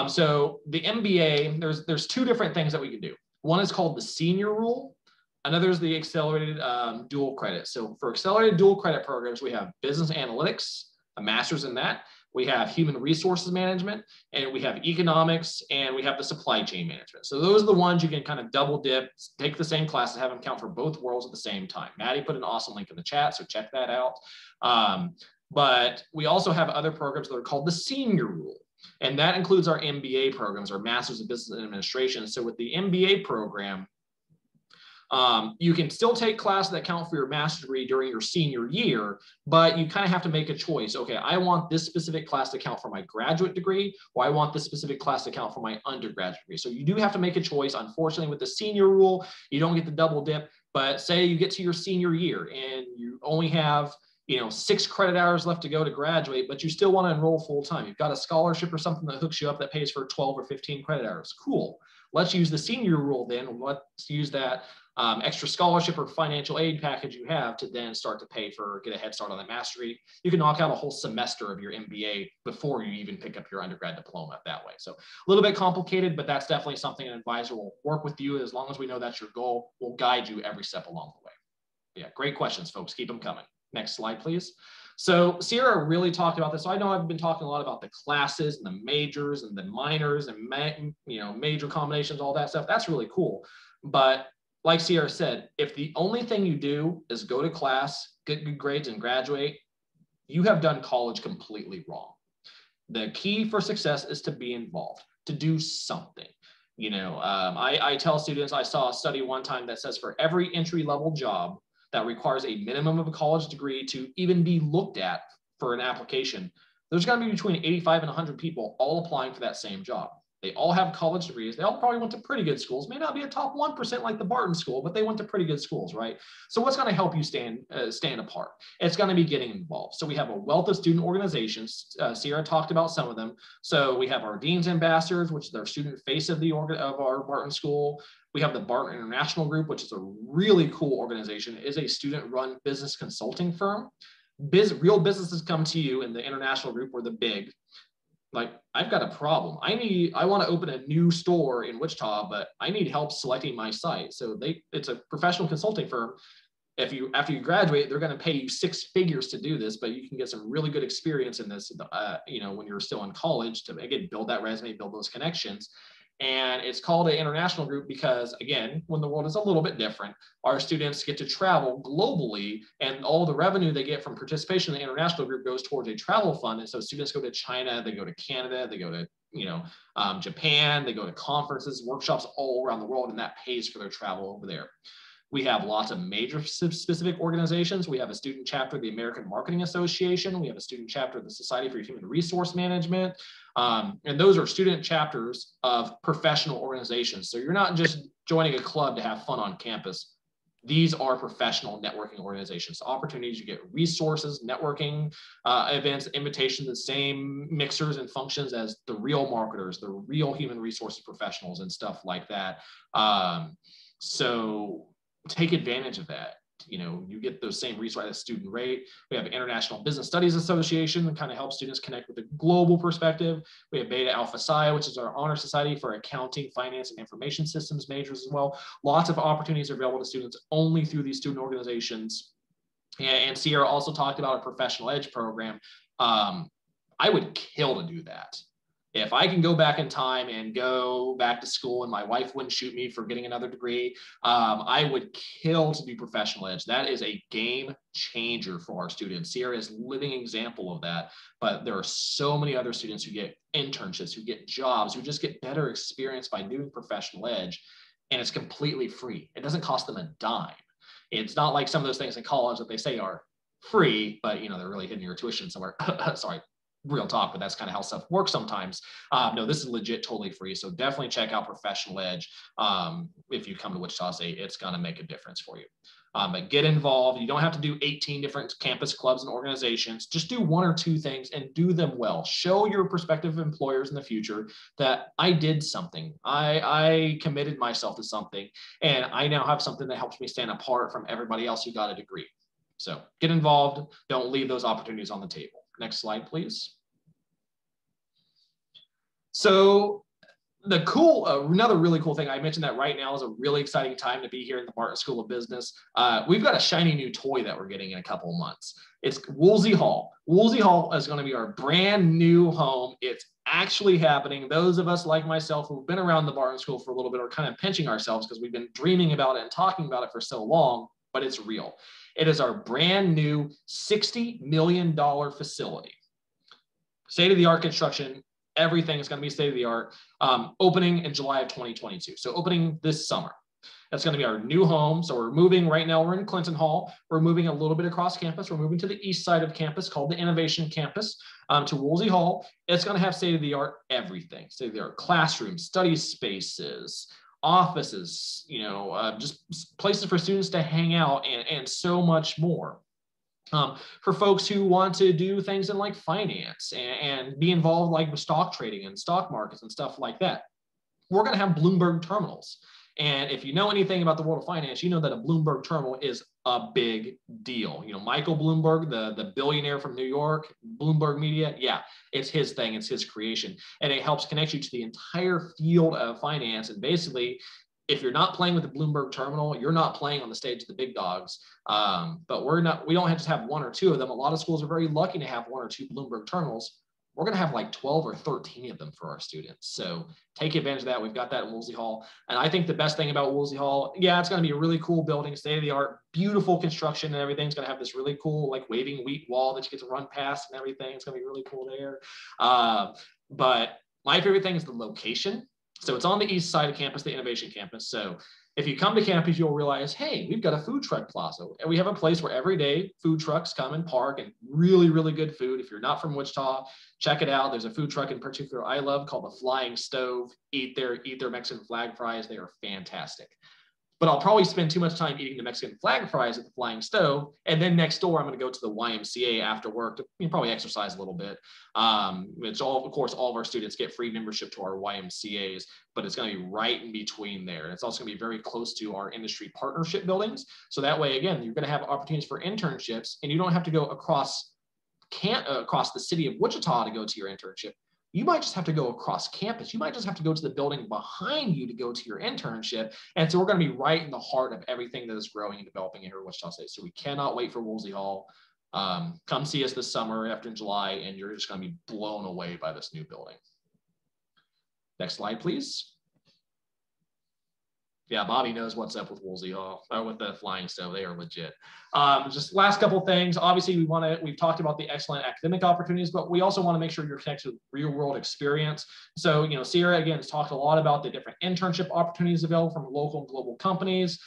So the MBA, there's two different things that we can do. One is called the senior rule. Another is the accelerated dual credit. So for accelerated dual credit programs, we have business analytics, a master's in that. We have human resources management, and we have economics, and we have the supply chain management. So those are the ones you can kind of double dip, take the same class and have them count for both worlds at the same time. Maddie put an awesome link in the chat, so check that out. But we also have other programs that are called the senior rule. And that includes our MBA programs, our Masters of Business Administration. So with the MBA program, you can still take classes that count for your master's degree during your senior year, but you kind of have to make a choice. Okay, I want this specific class to count for my graduate degree, or I want this specific class to count for my undergraduate degree. So you do have to make a choice. Unfortunately, with the senior rule, you don't get the double dip, but say you get to your senior year and you only have 6 credit hours left to go to graduate, but you still want to enroll full time. You've got a scholarship or something that hooks you up that pays for 12 or 15 credit hours. Cool. Let's use the senior rule then. Let's use that extra scholarship or financial aid package you have to then start to pay for, get a head start on the master's degree. You can knock out a whole semester of your MBA before you even pick up your undergrad diploma that way. So a little bit complicated, but that's definitely something an advisor will work with you. As long as we know that's your goal, we'll guide you every step along the way. Yeah, great questions, folks. Keep them coming. Next slide, please. So Sierra really talked about this. So I know I've been talking a lot about the classes and the majors and the minors and major combinations, all that stuff. That's really cool. But like Sierra said, if the only thing you do is go to class, get good grades, and graduate, you have done college completely wrong. The key for success is to be involved, to do something. I tell students, I saw a study one time that says for every entry-level job that requires a minimum of a college degree to even be looked at for an application, there's going to be between 85 and 100 people all applying for that same job. They all have college degrees. They all probably went to pretty good schools. May not be a top 1% like the Barton school, but they went to pretty good schools, right? So what's going to help you stand apart? It's going to be getting involved. So we have a wealth of student organizations. Sierra talked about some of them. So we have our Dean's Ambassadors, which is our student face of our Barton school. We have the Barton International Group, which is a really cool organization. It is a student-run business consulting firm. Real businesses come to you in the international group or the big. Like, I've got a problem. I want to open a new store in Wichita, but I need help selecting my site. So it's a professional consulting firm. After you graduate, they're going to pay you 6 figures to do this, but you can get some really good experience in this, when you're still in college to, again, build that resume, build those connections. And it's called an international group because, again, when the world is a little bit different, our students get to travel globally, and all the revenue they get from participation in the international group goes towards a travel fund. And so students go to China, they go to Canada, they go to Japan, they go to conferences, workshops all around the world, and that pays for their travel over there. We have lots of major specific organizations. We have a student chapter of the American Marketing Association. We have a student chapter of the Society for Human Resource Management. And those are student chapters of professional organizations. So you're not just joining a club to have fun on campus. These are professional networking organizations, opportunities you get resources, networking events, invitations, the same mixers and functions as the real marketers, the real human resources professionals and stuff like that. So take advantage of that. You get those same resources at a student rate. We have International Business Studies Association that kind of helps students connect with a global perspective. We have Beta Alpha Psi, which is our honor society for accounting, finance, and information systems majors as well. Lots of opportunities are available to students only through these student organizations. And Sierra also talked about a professional edge program. I would kill to do that. If I can go back in time and go back to school and my wife wouldn't shoot me for getting another degree, I would kill to do professional edge. That is a game changer for our students. Sierra is a living example of that, but there are so many other students who get internships, who get jobs, who just get better experience by doing professional edge, and it's completely free. It doesn't cost them a dime. It's not like some of those things in college that they say are free, but they're really hitting your tuition somewhere. Sorry. real talk, but that's kind of how stuff works sometimes. No, this is legit, totally free. So definitely check out Professional Edge. If you come to Wichita State, it's going to make a difference for you. But get involved. You don't have to do 18 different campus clubs and organizations. Just do 1 or 2 things and do them well. Show your prospective employers in the future that I did something. I committed myself to something, and I now have something that helps me stand apart from everybody else who got a degree. So get involved. Don't leave those opportunities on the table. Next slide, please. So another really cool thing, I mentioned that right now is a really exciting time to be here in the Barton School of Business. We've got a shiny new toy that we're getting in a couple of months. It's Woolsey Hall. Woolsey Hall is going to be our brand new home. It's actually happening. Those of us like myself who've been around the Barton School for a little bit are kind of pinching ourselves because we've been dreaming about it and talking about it for so long, but it's real. It is our brand new $60 million facility. State-of-the-art construction. Everything is going to be state-of-the-art, opening in July of 2022. So opening this summer. That's going to be our new home. So we're moving right now. We're in Clinton Hall. We're moving a little bit across campus. We're moving to the east side of campus called the Innovation Campus to Woolsey Hall. It's going to have state-of-the-art everything. State-of-the-art classrooms, study spaces, offices, just places for students to hang out and so much more. For folks who want to do things in like finance and be involved like with stock trading and stock markets and stuff like that, we're going to have Bloomberg Terminals. And if you know anything about the world of finance, you know that a Bloomberg terminal is a big deal. Michael Bloomberg, the billionaire from New York, Bloomberg Media, yeah, it's his thing, it's his creation. And it helps connect you to the entire field of finance. And basically, if you're not playing with the Bloomberg terminal, you're not playing on the stage of the big dogs. But we don't have to have 1 or 2 of them. A lot of schools are very lucky to have 1 or 2 Bloomberg terminals. We're going to have like 12 or 13 of them for our students. So take advantage of that. We've got that at Woolsey Hall. And I think the best thing about Woolsey Hall, yeah, it's going to be a really cool building, state of the art, beautiful construction and everything. It's going to have this really cool like waving wheat wall that you get to run past and everything. It's going to be really cool there. But my favorite thing is the location. So it's on the east side of campus, the Innovation Campus. So if you come to campus, you'll realize, hey, we've got a food truck plaza. And we have a place where every day food trucks come and park and really, really good food. If you're not from Wichita, check it out. There's a food truck in particular I love called the Flying Stove. Eat their Mexican flag fries. They are fantastic. But I'll probably spend too much time eating the Mexican flag fries at the Flying Stove. And then next door, I'm going to go to the YMCA after work to probably exercise a little bit. Of course, all of our students get free membership to our YMCAs, but it's going to be right in between there. And it's also going to be very close to our industry partnership buildings. So that way, again, you're going to have opportunities for internships, and you don't have to go across the city of Wichita to go to your internship. You might just have to go across campus. You might just have to go to the building behind you to go to your internship. And so we're going to be right in the heart of everything that is growing and developing here at Wichita State. So we cannot wait for Woolsey Hall. Come see us this summer after July, and you're just going to be blown away by this new building. Next slide, please. Yeah, Bobby knows what's up with Woolsey Hall, or with the Flying Stove. They are legit. Just last couple of things. Obviously, we've talked about the excellent academic opportunities, but we also want to make sure you're connected with real world experience. So, Sierra, again, has talked a lot about the different internship opportunities available from local and global companies.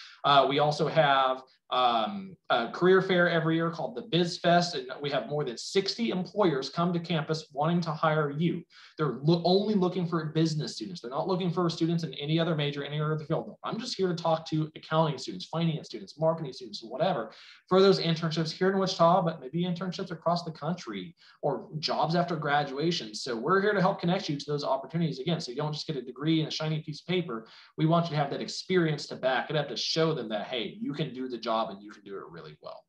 We also have a career fair every year called the Biz Fest, and we have more than 60 employers come to campus wanting to hire you. They're only looking for business students. They're not looking for students in any other major, any other field. I'm just here to talk to accounting students, finance students, marketing students, whatever, for those internships here in Wichita, but maybe internships across the country or jobs after graduation. So we're here to help connect you to those opportunities again. So you don't just get a degree and a shiny piece of paper. We want you to have that experience to back it up, to show them that, hey, you can do the job and you can do it really well.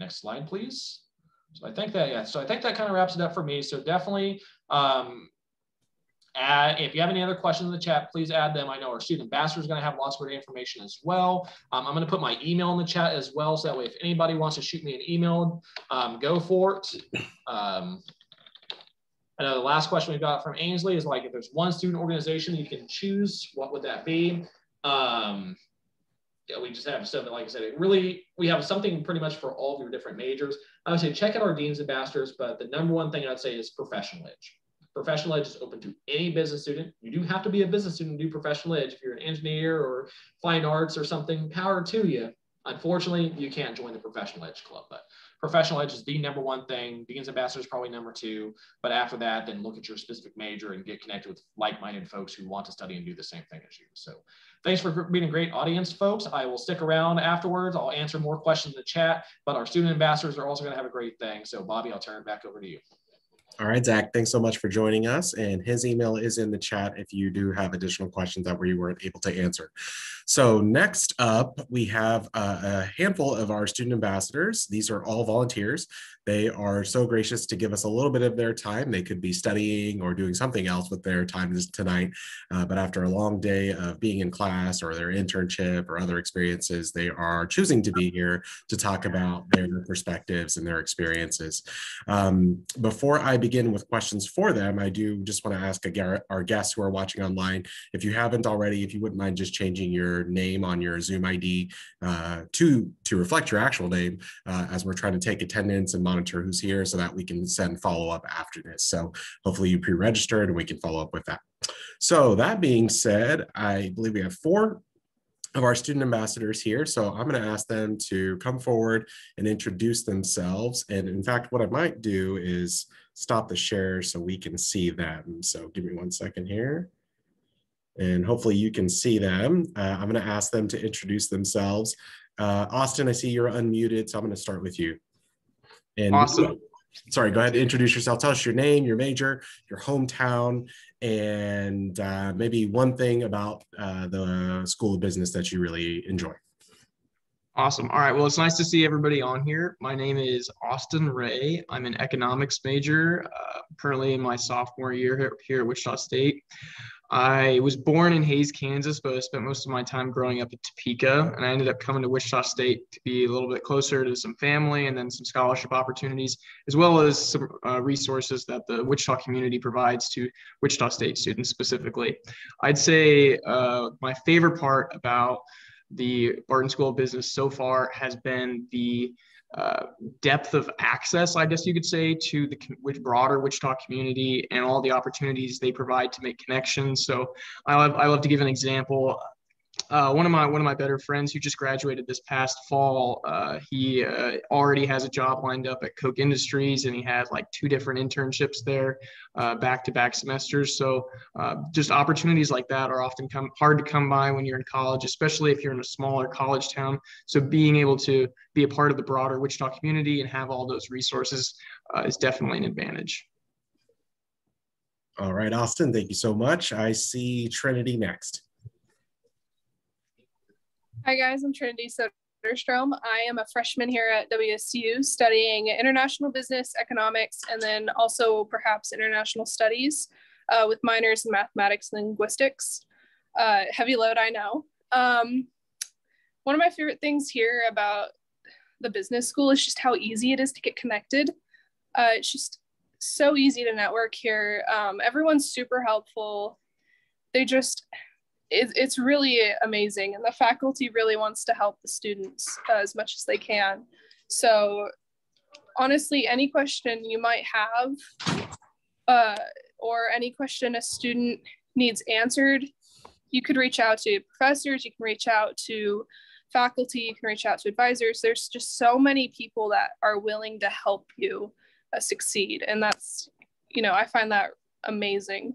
Next slide, please. So I think that kind of wraps it up for me. So definitely, if you have any other questions in the chat, please add them. I know our student ambassador is going to have lots of great information as well. I'm going to put my email in the chat as well, so that way if anybody wants to shoot me an email, go for it. I know the last question we got from Ainsley is like, if there's one student organization you can choose, what would that be? Yeah, we just have something, like I said, we have something pretty much for all of your different majors. I would say check out our Dean's Ambassadors, but the number one thing I'd say is Professional Edge. Professional Edge is open to any business student. You do have to be a business student to do Professional Edge. If you're an engineer or fine arts or something, power to you. Unfortunately, you can't join the Professional Edge Club, but Professional Edge is the number one thing. Dean's Ambassador is probably number two, but after that, then look at your specific major and get connected with like-minded folks who want to study and do the same thing as you. So thanks for being a great audience, folks. I will stick around afterwards. I'll answer more questions in the chat, but our student ambassadors are also going to have a great thing. So Bobby, I'll turn it back over to you. All right, Zach, thanks so much for joining us. And his email is in the chat if you do have additional questions that we weren't able to answer. So next up, we have a handful of our student ambassadors. These are all volunteers. They are so gracious to give us a little bit of their time. They could be studying or doing something else with their time tonight. But after a long day of being in class or their internship or other experiences, they are choosing to be here to talk about their perspectives and their experiences. Before I begin with questions for them, I do just want to ask our guests who are watching online, if you haven't already, if you wouldn't mind just changing your name on your Zoom ID to reflect your actual name, as we're trying to take attendance and monitor who's here so that we can send follow-up after this. So hopefully you pre-registered and we can follow up with that. So that being said, I believe we have 4 of our student ambassadors here. So I'm going to ask them to come forward and introduce themselves. And in fact, what I might do is stop the share so we can see them. So give me 1 second here. And hopefully you can see them. I'm going to ask them to introduce themselves. Austin, I see you're unmuted, so I'm going to start with you. And awesome. Sorry, go ahead and introduce yourself. Tell us your name, your major, your hometown, and maybe one thing about the School of Business that you really enjoy. Awesome. All right. Well, it's nice to see everybody on here. My name is Austin Ray. I'm an economics major, currently in my sophomore year here at Wichita State. I was born in Hays, Kansas, but I spent most of my time growing up in Topeka, and I ended up coming to Wichita State to be a little bit closer to some family and then some scholarship opportunities, as well as some resources that the Wichita community provides to Wichita State students specifically. I'd say my favorite part about the Barton School of Business so far has been the depth of access, I guess you could say, to the broader Wichita community and all the opportunities they provide to make connections. So I love to give an example. One of my better friends who just graduated this past fall, he already has a job lined up at Koch Industries, and he had like 2 different internships there, back-to-back semesters. So just opportunities like that are often hard to come by when you're in college, especially if you're in a smaller college town. So being able to be a part of the broader Wichita community and have all those resources is definitely an advantage. All right, Austin, thank you so much. I see Trinity next. Hi guys, I'm Trinity Soderstrom. I am a freshman here at WSU studying international business, economics, and then also perhaps international studies with minors in mathematics and linguistics. Heavy load, I know. One of my favorite things here about the business school is just how easy it is to get connected. It's just so easy to network here. Everyone's super helpful. It's really amazing, and the faculty really wants to help the students as much as they can. So honestly, any question you might have or any question a student needs answered, you could reach out to professors, you can reach out to faculty, you can reach out to advisors. There's just so many people that are willing to help you succeed, and that's, I find that amazing.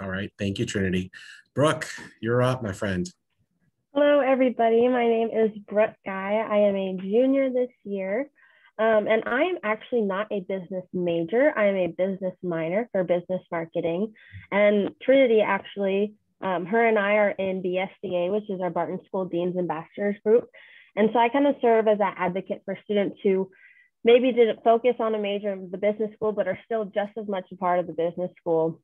All right, thank you, Trinity. Brooke, you're up, my friend. Hello, everybody. My name is Brooke Guy. I am a junior this year, and I am actually not a business major. I am a business minor for business marketing. And Trinity, actually, her and I are in BSDA, which is our Barton School Dean's Ambassadors group. And so I kind of serve as that advocate for students who maybe didn't focus on a major in the business school, but are still just as much a part of the business school.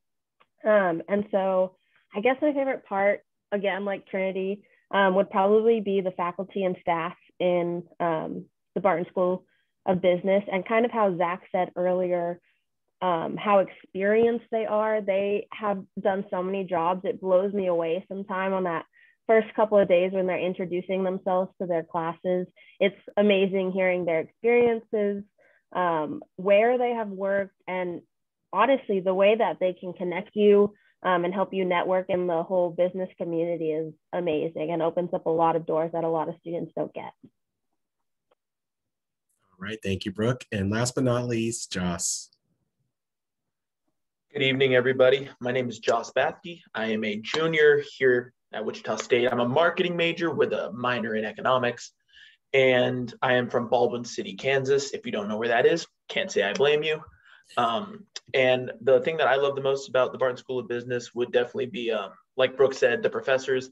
And so I guess my favorite part, again, like Trinity, would probably be the faculty and staff in the Barton School of Business, and kind of how Zach said earlier, how experienced they are. They have done so many jobs. It blows me away sometime on that first couple of days when they're introducing themselves to their classes. It's amazing hearing their experiences, where they have worked, and honestly, the way that they can connect you and help you network. And the whole business community is amazing and opens up a lot of doors that a lot of students don't get. All right, thank you, Brooke. And last but not least, Joss. Good evening, everybody. My name is Joss Batkey. I am a junior here at Wichita State. I'm a marketing major with a minor in economics, and I am from Baldwin City, Kansas. If you don't know where that is, can't say I blame you. And the thing that I love the most about the Barton School of Business would definitely be, like Brooke said, the professors.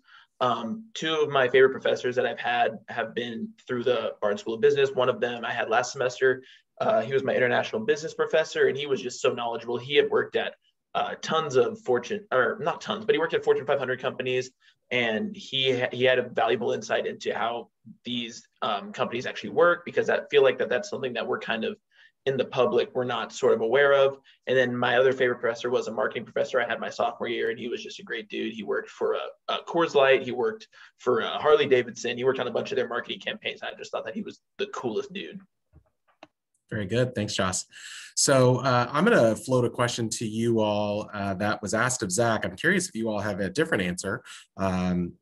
Two of my favorite professors that I've had have been through the Barton School of Business. One of them I had last semester. He was my international business professor, and he was just so knowledgeable. He had worked at tons of Fortune, or not tons, but he worked at Fortune 500 companies, and he had a valuable insight into how these companies actually work, because I feel like that's something that we're kind of in the public, we're not sort of aware of. And then my other favorite professor was a marketing professor I had my sophomore year, and he was just a great dude. He worked for a Coors Light, he worked for Harley Davidson, he worked on a bunch of their marketing campaigns. I just thought that he was the coolest dude. Very good. Thanks, Joss. So I'm going to float a question to you all that was asked of Zach. I'm curious if you all have a different answer. And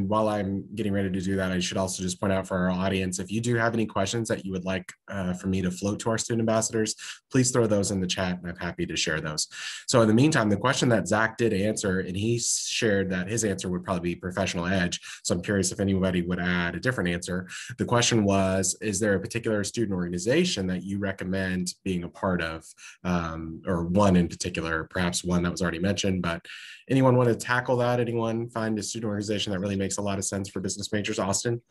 while I'm getting ready to do that, I should also just point out for our audience, if you do have any questions that you would like for me to float to our student ambassadors, please throw those in the chat, and I'm happy to share those. So in the meantime, the question that Zach did answer, and he shared that his answer would probably be professional edge. So I'm curious if anybody would add a different answer. The question was, is there a particular student organization that you recommend being a part of, or one in particular, perhaps one that was already mentioned, but anyone want to tackle that? Anyone find a student organization that really makes a lot of sense for business majors? Austin?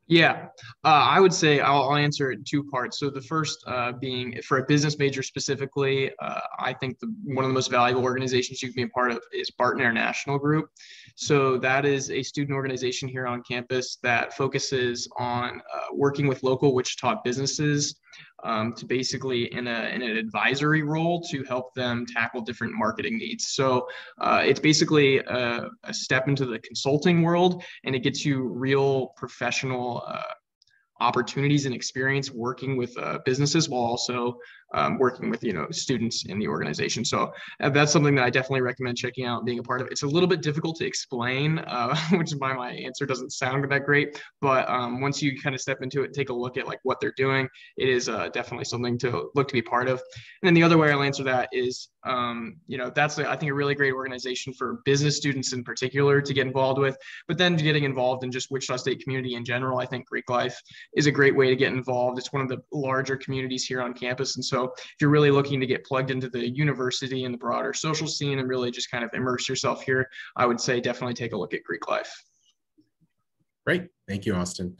Yeah, I would say I'll answer it in two parts. So the first being for a business major specifically, I think one of the most valuable organizations you can be a part of is Barton International Group. So that is a student organization here on campus that focuses on working with local Wichita businesses to basically in an advisory role to help them tackle different marketing needs. So it's basically a step into the consulting world, and it gets you real professional opportunities and experience working with businesses while also working with students in the organization. So that's something that I definitely recommend checking out and being a part of. It's a little bit difficult to explain, which is why my answer doesn't sound that great. But once you kind of step into it, take a look at like what they're doing, it is definitely something to look to be part of. And then the other way I'll answer that is, that's I think a really great organization for business students in particular to get involved with. But then getting involved in just Wichita State community in general, I think Greek life is a great way to get involved. It's one of the larger communities here on campus. And so if you're really looking to get plugged into the university and the broader social scene and really just kind of immerse yourself here, I would say definitely take a look at Greek life. Great. Thank you, Austin.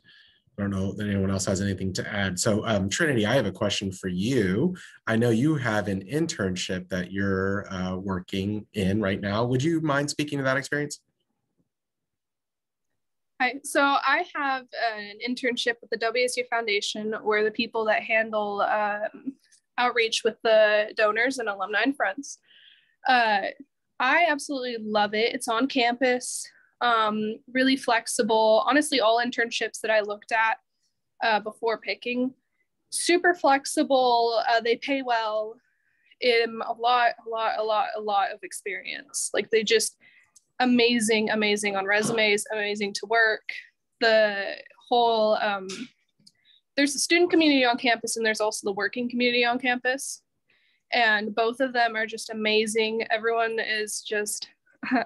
I don't know that anyone else has anything to add. So Trinity, I have a question for you. I know you have an internship that you're working in right now. Would you mind speaking to that experience? So I have an internship with the WSU Foundation, where the people that handle outreach with the donors and alumni and friends. I absolutely love it. It's on campus, really flexible. Honestly, all internships that I looked at before picking, super flexible. They pay well. A lot of experience. Like they just amazing on resumes, amazing to work. The whole there's the student community on campus, and there's also the working community on campus, and both of them are just amazing. Everyone is just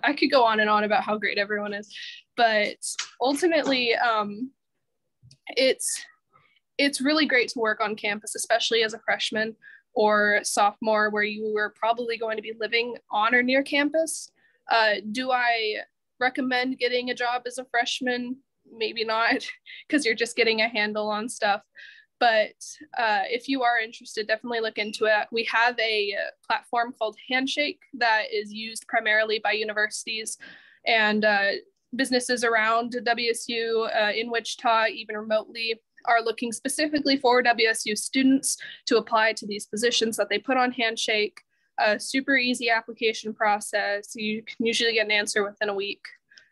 I could go on and on about how great everyone is, but ultimately it's really great to work on campus, especially as a freshman or sophomore, where you are probably going to be living on or near campus. Do I recommend getting a job as a freshman? Maybe not, because you're just getting a handle on stuff. But if you are interested, definitely look into it. We have a platform called Handshake that is used primarily by universities and businesses around WSU in Wichita, even remotely, are looking specifically for WSU students to apply to these positions that they put on Handshake. A super easy application process. You can usually get an answer within a week.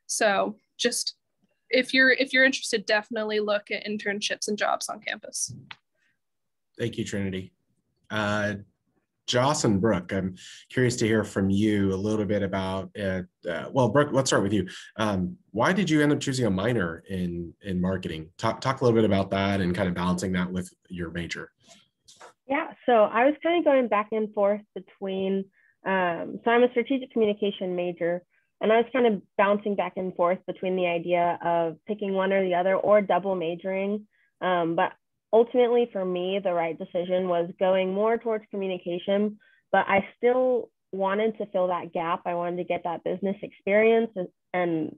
So just if you're interested, definitely look at internships and jobs on campus. Thank you, Trinity. Joss and Brooke, I'm curious to hear from you a little bit about well, Brooke, let's start with you. Why did you end up choosing a minor in marketing? Talk a little bit about that and kind of balancing that with your major. Yeah, so I was kind of going back and forth between, so I'm a strategic communication major, and I was kind of bouncing back and forth between the idea of picking one or the other or double majoring. But ultimately for me, the right decision was going more towards communication, but I still wanted to fill that gap. I wanted to get that business experience and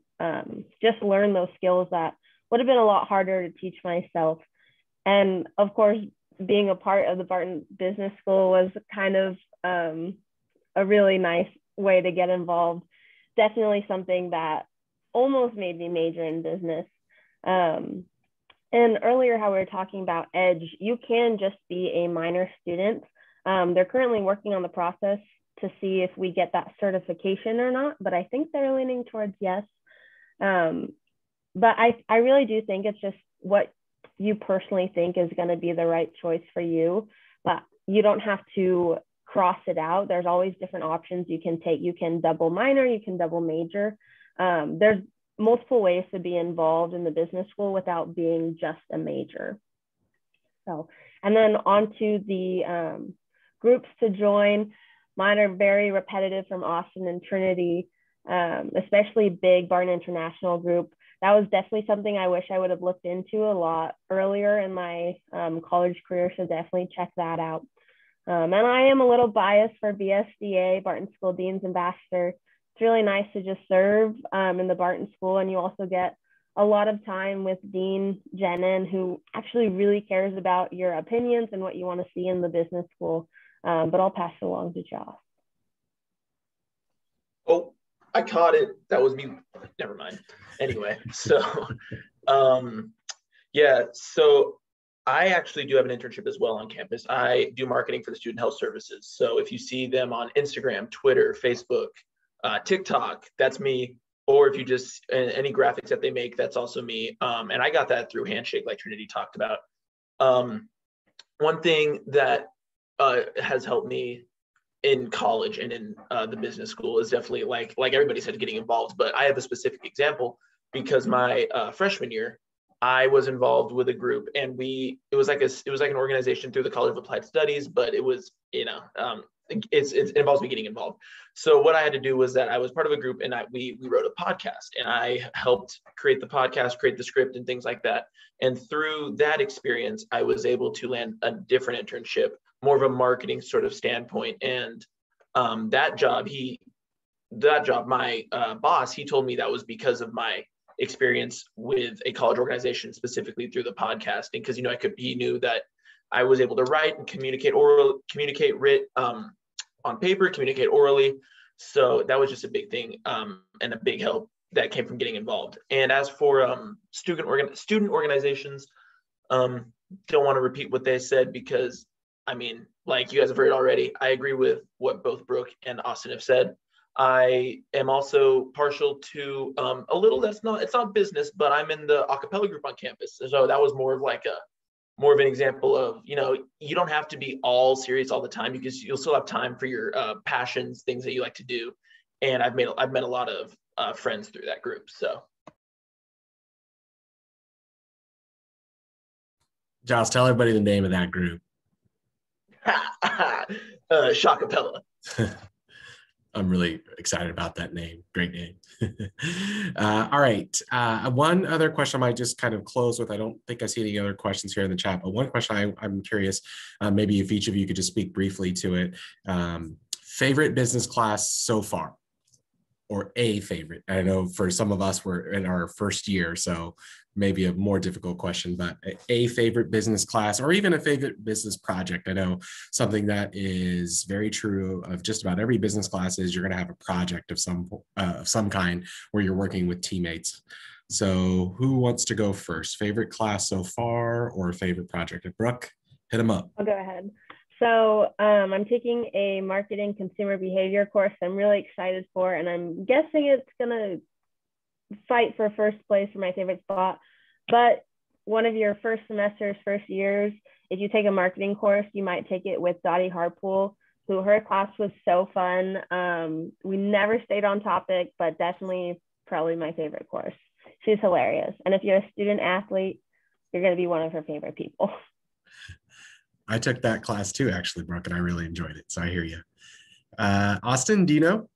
just learn those skills that would have been a lot harder to teach myself. And of course, being a part of the Barton Business School was kind of a really nice way to get involved. Definitely something that almost made me major in business. And earlier, how we were talking about EDGE, you can just be a minor student. They're currently working on the process to see if we get that certification or not, but I think they're leaning towards yes. But I really do think it's just what you personally think is going to be the right choice for you, but you don't have to cross it out. There's always different options you can take. You can double minor, you can double major. There's multiple ways to be involved in the business school without being just a major. So, and then on to the groups to join. Mine are very repetitive from Austin and Trinity, especially big Barton International group. That was definitely something I wish I would have looked into a lot earlier in my college career, so definitely check that out. And I am a little biased for BSDA, Barton School Dean's Ambassador. It's really nice to just serve in the Barton School, and you also get a lot of time with Dean Jenin, who actually really cares about your opinions and what you want to see in the business school. But I'll pass it along to Josh. Oh, I caught it. That was me. Never mind. Anyway, so yeah, so I actually do have an internship as well on campus. I do marketing for the Student Health Services. So if you see them on Instagram, Twitter, Facebook, TikTok, that's me. Or if you just, any graphics that they make, that's also me. And I got that through Handshake, like Trinity talked about. One thing that has helped me in college and in the business school is definitely like everybody said, getting involved. But I have a specific example because my freshman year, I was involved with a group, and it was like an organization through the College of Applied Studies, but it was, it involves me getting involved. So what I had to do was that I was part of a group, and we wrote a podcast, and I helped create the podcast, create the script and things like that. And through that experience, I was able to land a different internship, more of a marketing sort of standpoint. And that job, my boss, he told me that was because of my experience with a college organization, specifically through the podcasting, because he knew that I was able to write and communicate on paper, communicate orally. So that was just a big thing and a big help that came from getting involved. And as for student organizations, don't want to repeat what they said, because like you guys have heard already, I agree with what both Brooke and Austin have said. I am also partial to a little, it's not business, but I'm in the a cappella group on campus. So that was more of an example of, you don't have to be all serious all the time, because you'll still have time for your passions, things that you like to do. And I've met a lot of friends through that group. So. Josh, tell everybody the name of that group. Shacapella. I'm really excited about that name. Great name. All right. One other question I might just kind of close with. I don't think I see any other questions here in the chat, but one question I'm curious, maybe if each of you could just speak briefly to it. Favorite business class so far, or a favorite? I know for some of us, we're in our first year, so maybe a more difficult question, but a favorite business class, or even a favorite business project. I know something that is very true of just about every business class is you're going to have a project of some kind where you're working with teammates. So who wants to go first? Favorite class so far, or favorite project? Brooke, hit them up. I'll go ahead. So I'm taking a marketing consumer behavior course I'm really excited for, and I'm guessing it's going to fight for first place for my favorite spot. But one of your first semesters, first years, if you take a marketing course, you might take it with Dottie Harpool. who her class was so fun. We never stayed on topic, but definitely probably my favorite course. She's hilarious. And if you're a student athlete, you're going to be one of her favorite people. I took that class too, actually, Brooke, and I really enjoyed it. So I hear you. Austin, do you know?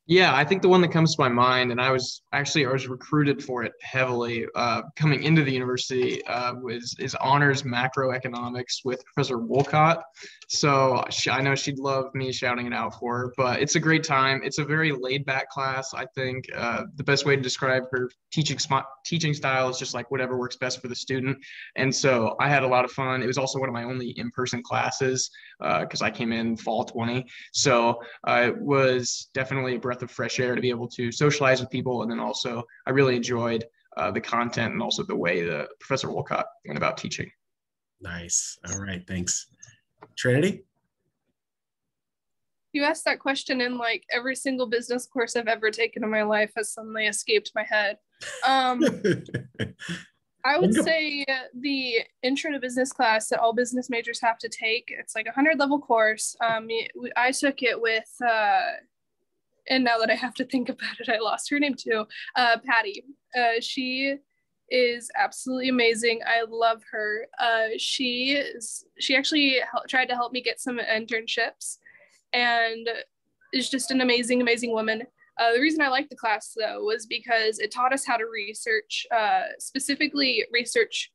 Yeah, I think the one that comes to my mind, and I was recruited for it heavily coming into the university, is honors macroeconomics with Professor Wolcott. So I know she'd love me shouting it out for her, but it's a great time. It's a very laid back class. I think the best way to describe her teaching style is just like whatever works best for the student. And so I had a lot of fun. It was also one of my only in-person classes because I came in fall 20. So it was definitely a breath of fresh air to be able to socialize with people. And then also I really enjoyed the content and also the way that Professor Wolcott went about teaching. Nice. All right. Thanks. Trinity? You asked that question, and like every single business course I've ever taken in my life has suddenly escaped my head. I would say the intro to business class that all business majors have to take. It's like a 100-level course. I took it with, and now that I have to think about it, I lost her name too, Patty. She is absolutely amazing. I love her. She actually tried to help me get some internships and is just an amazing, amazing woman. The reason I liked the class, though, was because it taught us how to research, specifically research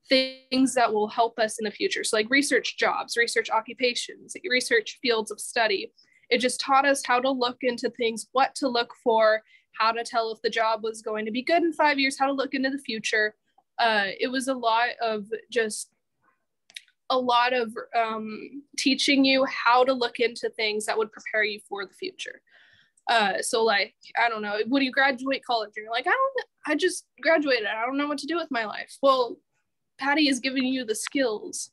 things that will help us in the future. So like research jobs, research occupations, research fields of study. It just taught us how to look into things, what to look for, how to tell if the job was going to be good in 5 years, how to look into the future. It was a lot of teaching you how to look into things that would prepare you for the future. So like, I don't know, when you graduate college and you're like, I just graduated, I don't know what to do with my life. Well, Patty is giving you the skills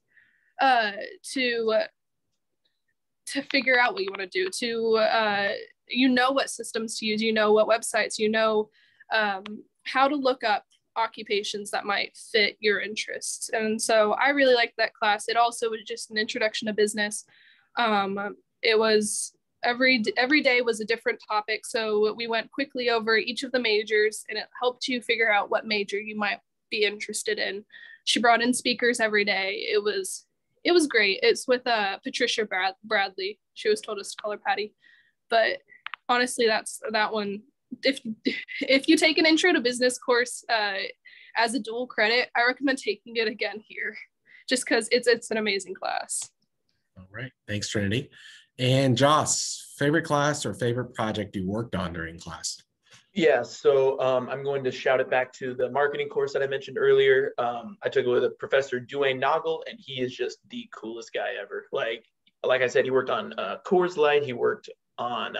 to figure out what you want to do, you know what systems to use, you know what websites, you know how to look up occupations that might fit your interests. And so I really liked that class. It also was just an introduction to business. It was every day was a different topic. So we went quickly over each of the majors, and it helped you figure out what major you might be interested in. She brought in speakers every day. It was great. It's with Patricia Bradley. She was told us to call her Patty. But honestly, that's that one. If you take an intro to business course as a dual credit, I recommend taking it again here, just because it's an amazing class. All right. Thanks, Trinity. And Joss, favorite class or favorite project you worked on during class? Yeah, so I'm going to shout it back to the marketing course that I mentioned earlier. I took it with a Professor Duane Noggle, and he is just the coolest guy ever. Like I said, he worked on Coors Light. He worked on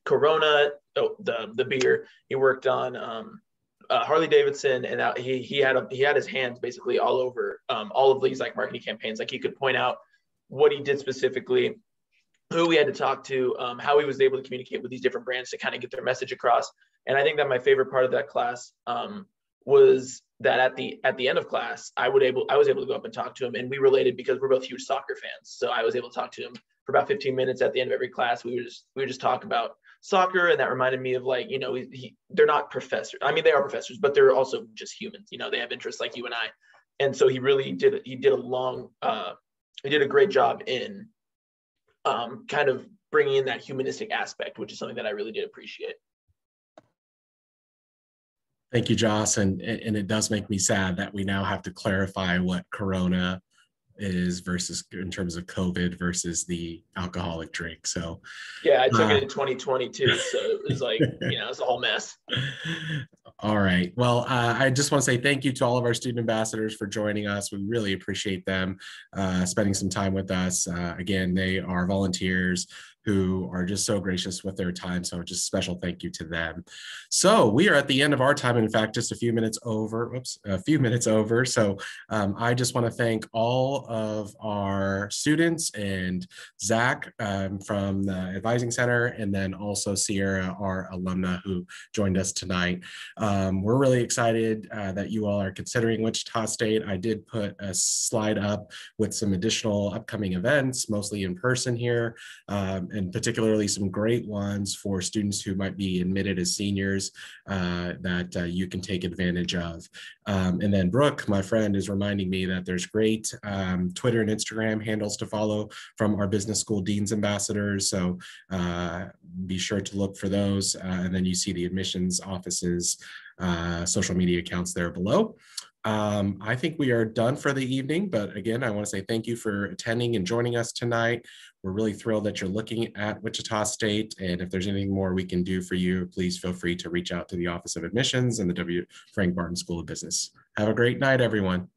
Corona, the beer. He worked on Harley Davidson, and he had his hands basically all over all of these like marketing campaigns. Like he could point out what he did specifically, who we had to talk to, how he was able to communicate with these different brands to kind of get their message across. And I think that my favorite part of that class was that at the end of class, I was able to go up and talk to him, and we related because we're both huge soccer fans. So I was able to talk to him for about 15 minutes at the end of every class. We would just talk about soccer, and that reminded me of like, you know, they're not professors. I mean, they are professors, but they're also just humans. You know, they have interests like you and I. And so he really did. He did a great job in kind of bringing in that humanistic aspect, which is something that I really did appreciate. Thank you, Joss. And it does make me sad that we now have to clarify what Corona is versus in terms of COVID versus the alcoholic drink. So yeah, I took it in 2022. So it was like, you know, it's a whole mess. All right. Well, I just want to say thank you to all of our student ambassadors for joining us. We really appreciate them spending some time with us. Again, they are volunteers who are just so gracious with their time. So just special thank you to them. So we are at the end of our time. In fact, just a few minutes over. So I just want to thank all of our students and Zach from the Advising Center, and then also Sierra, our alumna who joined us tonight. We're really excited that you all are considering Wichita State. I did put a slide up with some additional upcoming events, mostly in person here, and particularly some great ones for students who might be admitted as seniors that you can take advantage of. And then Brooke, my friend, is reminding me that there's great Twitter and Instagram handles to follow from our business school deans ambassadors. So be sure to look for those. And then you see the admissions office's social media accounts there below. I think we are done for the evening, but again, I want to say thank you for attending and joining us tonight. We're really thrilled that you're looking at Wichita State, and if there's anything more we can do for you, please feel free to reach out to the Office of Admissions and the W. Frank Barton School of Business. Have a great night, everyone.